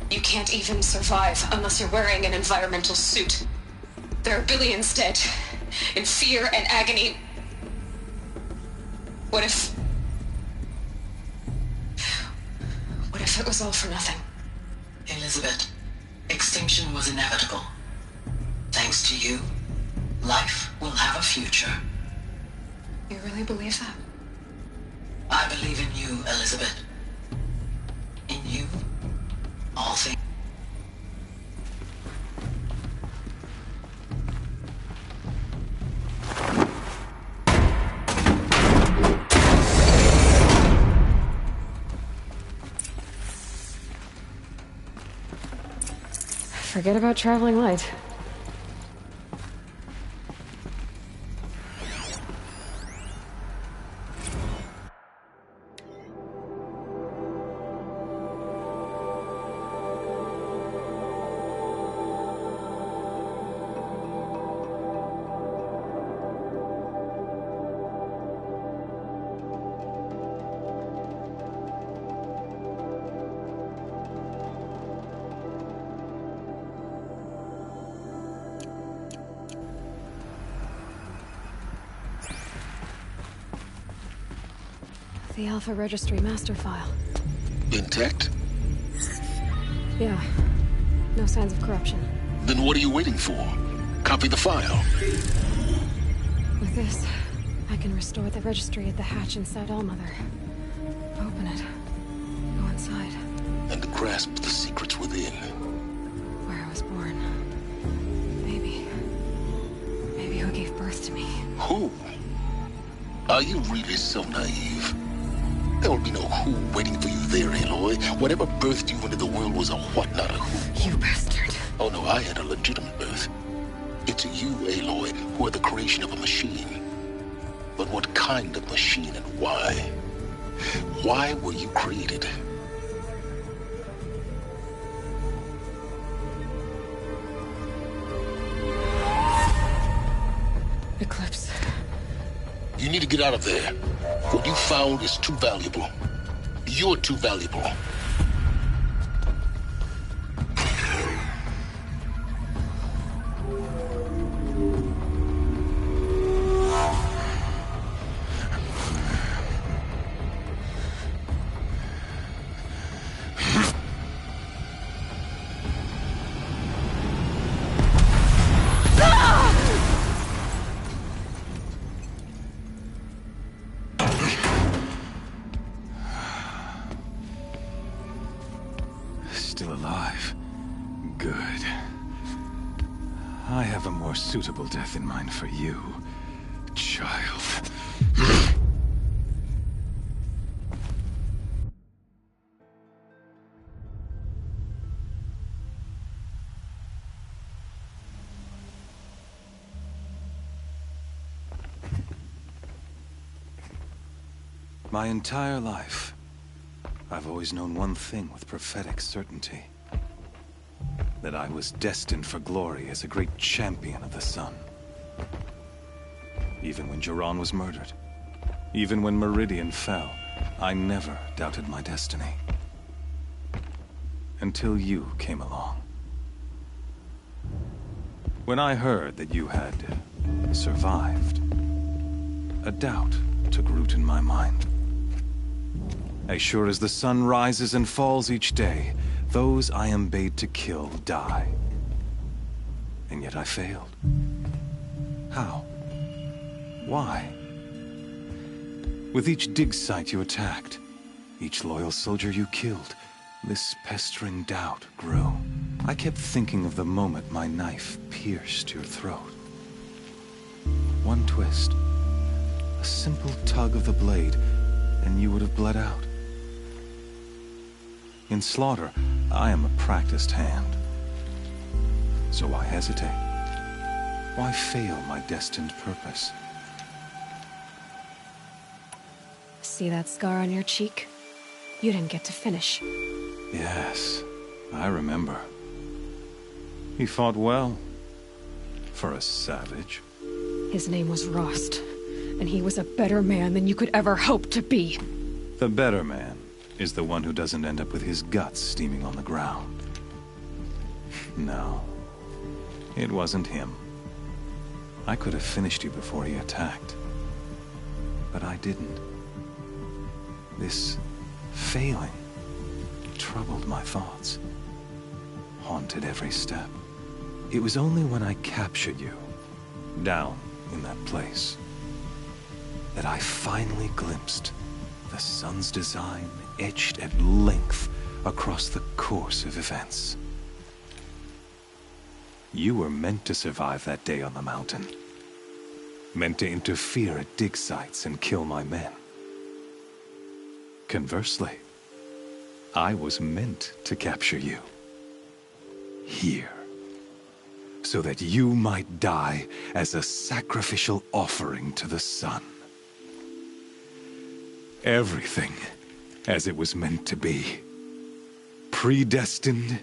You can't even survive unless you're wearing an environmental suit. There are billions dead, in fear and agony. What if it was all for nothing? Elizabeth, extinction was inevitable. Thanks to you, life will have a future. You really believe that? I believe in you, Elizabeth. In you, all things. Forget about traveling light. The Alpha Registry master file. Intact? Yeah. No signs of corruption. Then what are you waiting for? Copy the file. With this, I can restore the registry at the hatch inside Allmother. Open it. Go inside. And grasp the secrets within. Where I was born. Maybe who gave birth to me. Who? Are you really so naive? There will be no who waiting for you there, Aloy. Whatever birthed you into the world was a what, not a who. You bastard. Oh no, I had a legitimate birth. It's you, Aloy, who are the creation of a machine. But what kind of machine and why? Why were you created? Eclipse. You need to get out of there. What you found is too valuable. You're too valuable. Still alive. Good. I have a more suitable death in mind for you, child. My entire life, I've always known one thing with prophetic certainty. That I was destined for glory as a great champion of the sun. Even when Jiran was murdered, even when Meridian fell, I never doubted my destiny. Until you came along. When I heard that you had survived, a doubt took root in my mind. As sure as the sun rises and falls each day, those I am bade to kill die. And yet I failed. How? Why? With each dig site you attacked, each loyal soldier you killed, this pestering doubt grew. I kept thinking of the moment my knife pierced your throat. One twist, a simple tug of the blade, and you would have bled out. In slaughter, I am a practiced hand. So why hesitate? Why fail my destined purpose? See that scar on your cheek? You didn't get to finish. Yes, I remember. He fought well. For a savage. His name was Rost, and he was a better man than you could ever hope to be. The better man is the one who doesn't end up with his guts steaming on the ground. No, it wasn't him. I could have finished you before he attacked. But I didn't. This failing troubled my thoughts, haunted every step. It was only when I captured you, down in that place, that I finally glimpsed the sun's design etched at length across the course of events. You were meant to survive that day on the mountain. Meant to interfere at dig sites and kill my men. Conversely, I was meant to capture you. Here. So that you might die as a sacrificial offering to the sun. Everything as it was meant to be. Predestined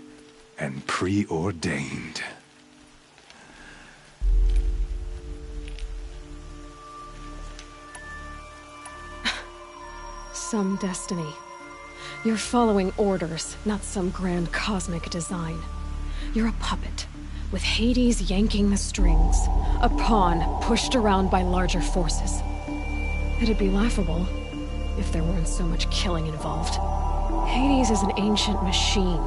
and preordained. Some destiny. You're following orders, not some grand cosmic design. You're a puppet, with Hades yanking the strings. A pawn pushed around by larger forces. It'd be laughable if there weren't so much killing involved. Hades is an ancient machine,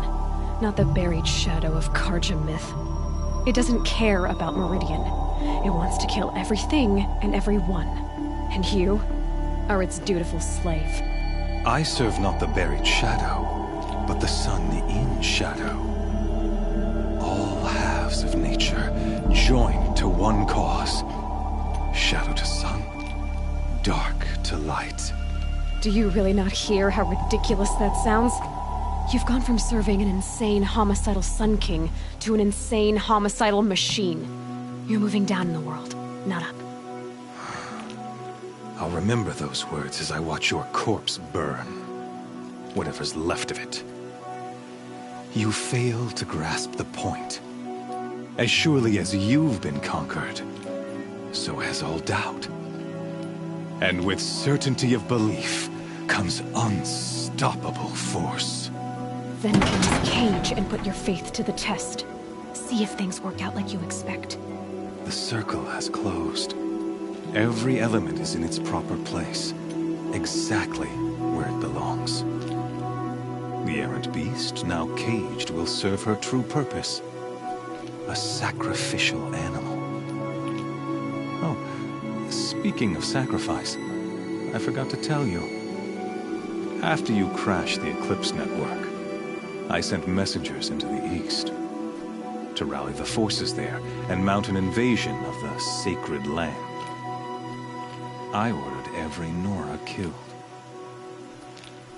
not the buried shadow of Carja myth. It doesn't care about Meridian. It wants to kill everything and everyone. And you are its dutiful slave. I serve not the buried shadow, but the sun in shadow. All halves of nature joined to one cause. Shadow to sun, dark to light. Do you really not hear how ridiculous that sounds? You've gone from serving an insane homicidal Sun King to an insane homicidal machine. You're moving down in the world, not up. I'll remember those words as I watch your corpse burn. Whatever's left of it. You fail to grasp the point. As surely as you've been conquered, so has all doubt. And with certainty of belief comes unstoppable force. Then cleanse the cage and put your faith to the test. See if things work out like you expect. The circle has closed. Every element is in its proper place, exactly where it belongs. The errant beast, now caged, will serve her true purpose. A sacrificial animal. Oh, speaking of sacrifice, I forgot to tell you. After you crashed the Eclipse network, I sent messengers into the east to rally the forces there and mount an invasion of the sacred land. I ordered every Nora killed.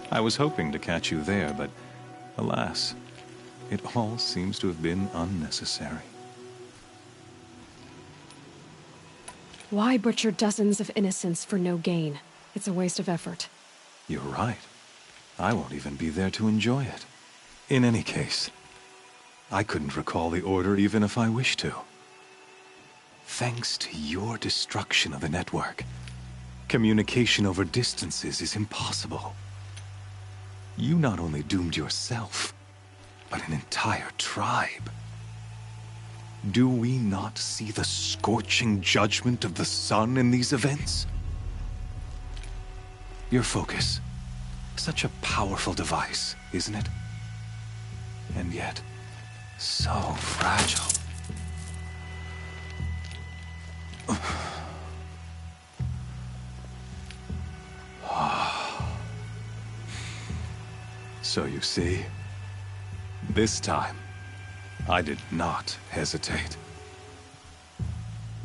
I was hoping to catch you there, but alas, it all seems to have been unnecessary. Why butcher dozens of innocents for no gain? It's a waste of effort. You're right. I won't even be there to enjoy it. In any case, I couldn't recall the order even if I wished to. Thanks to your destruction of the network, communication over distances is impossible. You not only doomed yourself, but an entire tribe. Do we not see the scorching judgment of the sun in these events? Your focus. Such a powerful device, isn't it? And yet, so fragile. So you see, this time, I did not hesitate.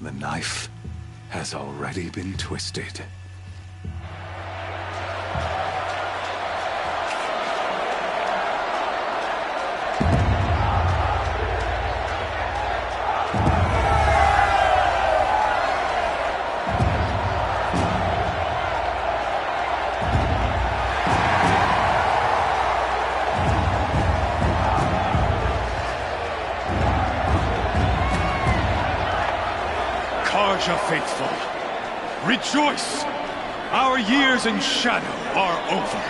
The knife has already been twisted. Carja faithful, rejoice! Our years in shadow are over.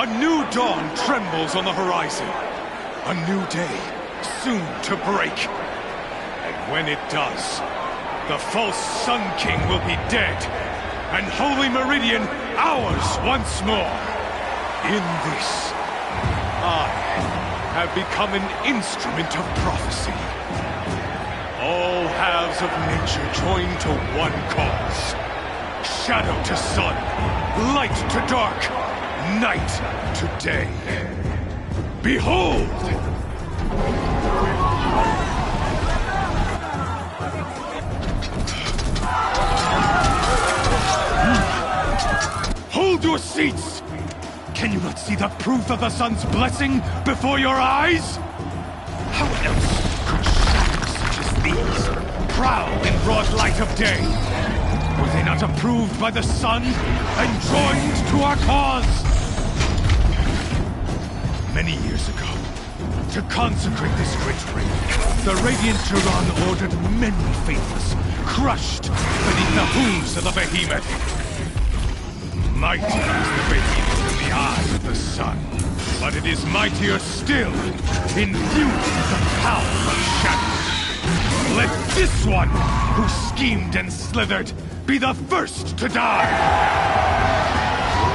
A new dawn trembles on the horizon. A new day soon to break. And when it does, the false Sun King will be dead, and Holy Meridian ours once more. In this, I have become an instrument of prophecy. All halves of nature join to one cause. Shadow to sun, light to dark, night to day. Behold! Hold your seats! Can you not see the proof of the sun's blessing before your eyes? How else could shadows such as these prowl in broad light of day? Were they not approved by the sun and joined to our cause? Many years ago, to consecrate this great ring, the Radiant Turan ordered many faithless, crushed beneath the hooves of the behemoth. Mighty is the behemoth in the eye of the sun, but it is mightier still, infused with the power of shadow. Let this one, who schemed and slithered, be the first to die!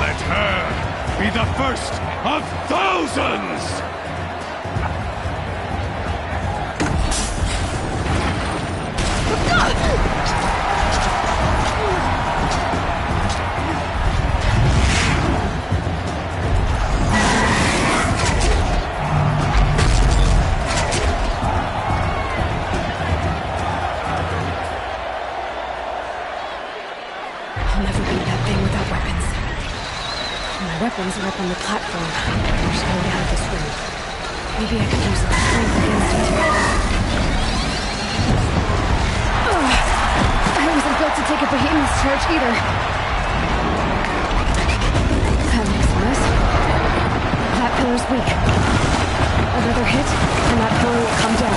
Let her be the first of thousands! Weapons are up on the platform. There's no way out of this room. Maybe I could use the strength against it. I wasn't built to take a behemoth's charge either. That makes sense. That pillar's weak. Another hit, and that pillar will come down.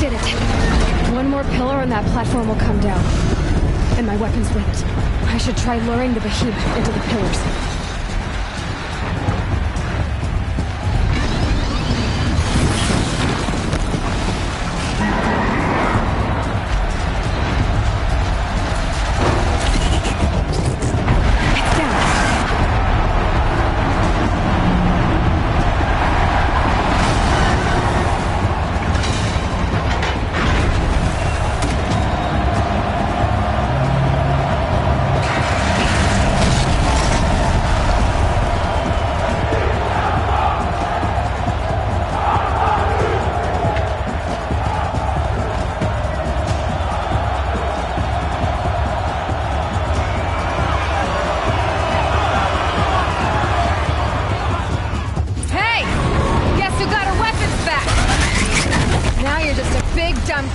Did it. One more pillar and that platform will come down. And my weapon's with it. I should try luring the behemoth into the pillars.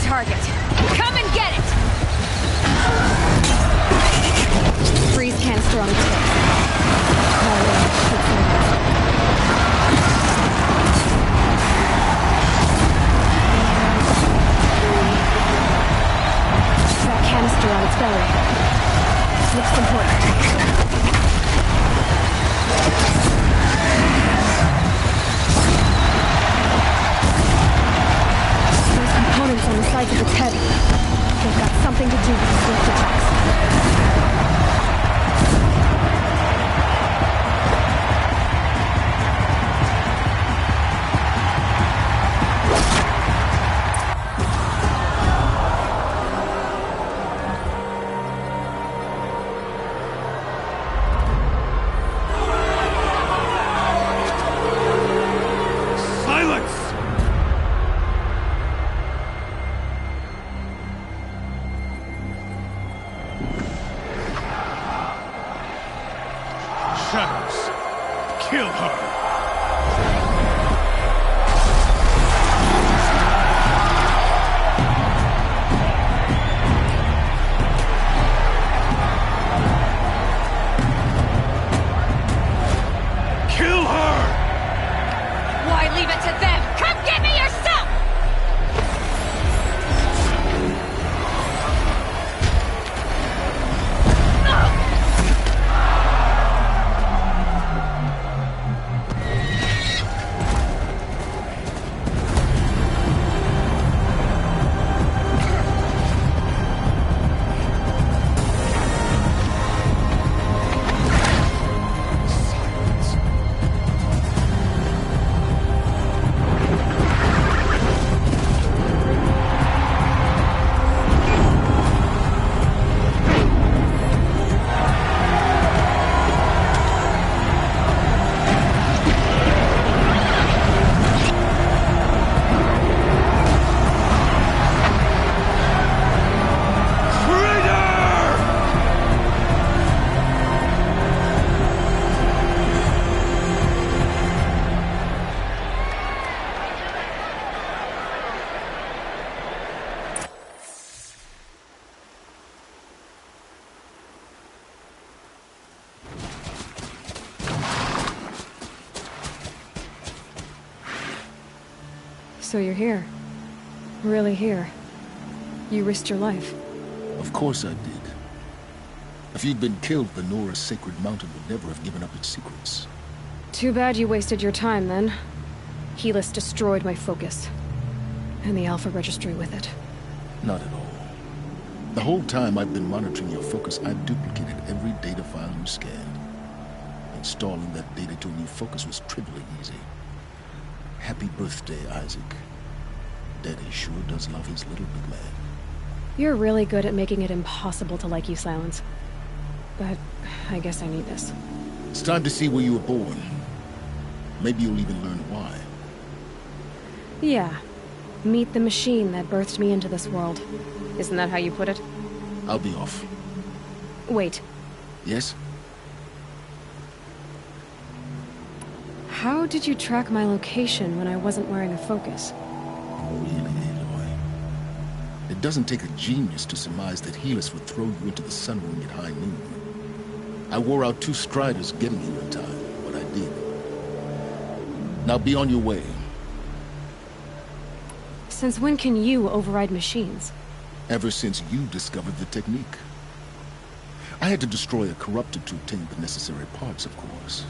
target. Come and get it! Freeze canister on the tip. That canister on its belly. Looks important. Those components on the sides of its head. They've got something to do with the swift attacks. So you're here. Really here. You risked your life. Of course I did. If you'd been killed, the Nora Sacred Mountain would never have given up its secrets. Too bad you wasted your time, then. Helis destroyed my focus. And the Alpha Registry with it. Not at all. The whole time I've been monitoring your focus, I've duplicated every data file you scanned. Installing that data to a new focus was trivially easy. Happy birthday, Isaac. Daddy sure does love his little big man. You're really good at making it impossible to like you, Silence. But I guess I need this. It's time to see where you were born. Maybe you'll even learn why. Yeah. Meet the machine that birthed me into this world. Isn't that how you put it? I'll be off. Wait. Yes? How did you track my location when I wasn't wearing a focus? Really, Aloy? It doesn't take a genius to surmise that Helis would throw you into the Sun Ring at high noon. I wore out 2 striders getting here in time, but I did. Now be on your way. Since when can you override machines? Ever since you discovered the technique. I had to destroy a corrupted to obtain the necessary parts, of course.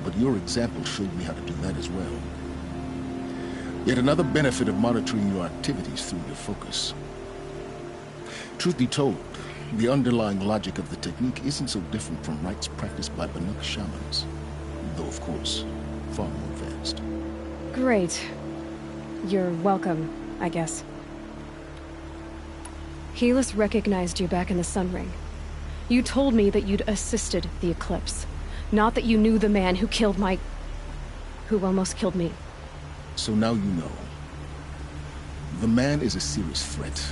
But your example showed me how to do that as well. Yet another benefit of monitoring your activities through your focus. Truth be told, the underlying logic of the technique isn't so different from rites practiced by Banuk shamans. Though, of course, far more advanced. Great. You're welcome, I guess. Helis recognized you back in the Sun Ring. You told me that you'd assisted the Eclipse. Not that you knew the man who killed who almost killed me. So now you know. The man is a serious threat.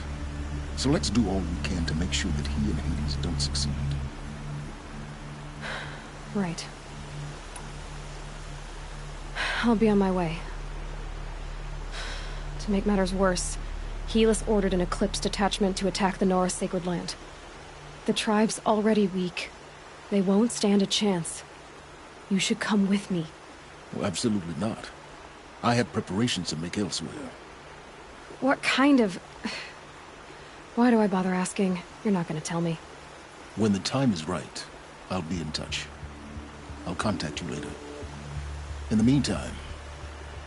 So let's do all we can to make sure that he and Hades don't succeed. Right. I'll be on my way. To make matters worse, Helis ordered an Eclipse detachment to attack the Nora Sacred Land. The tribe's already weak. They won't stand a chance. You should come with me. Well, absolutely not. I have preparations to make elsewhere. What kind of... Why do I bother asking? You're not gonna tell me. When the time is right, I'll be in touch. I'll contact you later. In the meantime,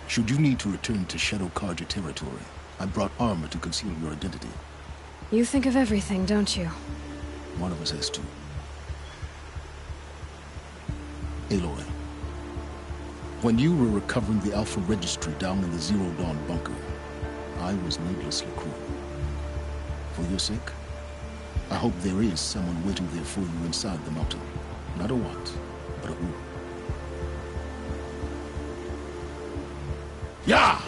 should you need to return to Shadow Carja territory, I brought armor to conceal your identity. You think of everything, don't you? One of us has to. Aloy, when you were recovering the Alpha Registry down in the Zero Dawn bunker, I was needlessly cruel. For your sake, I hope there is someone waiting there for you inside the mountain. Not a what, but a who. Yeah!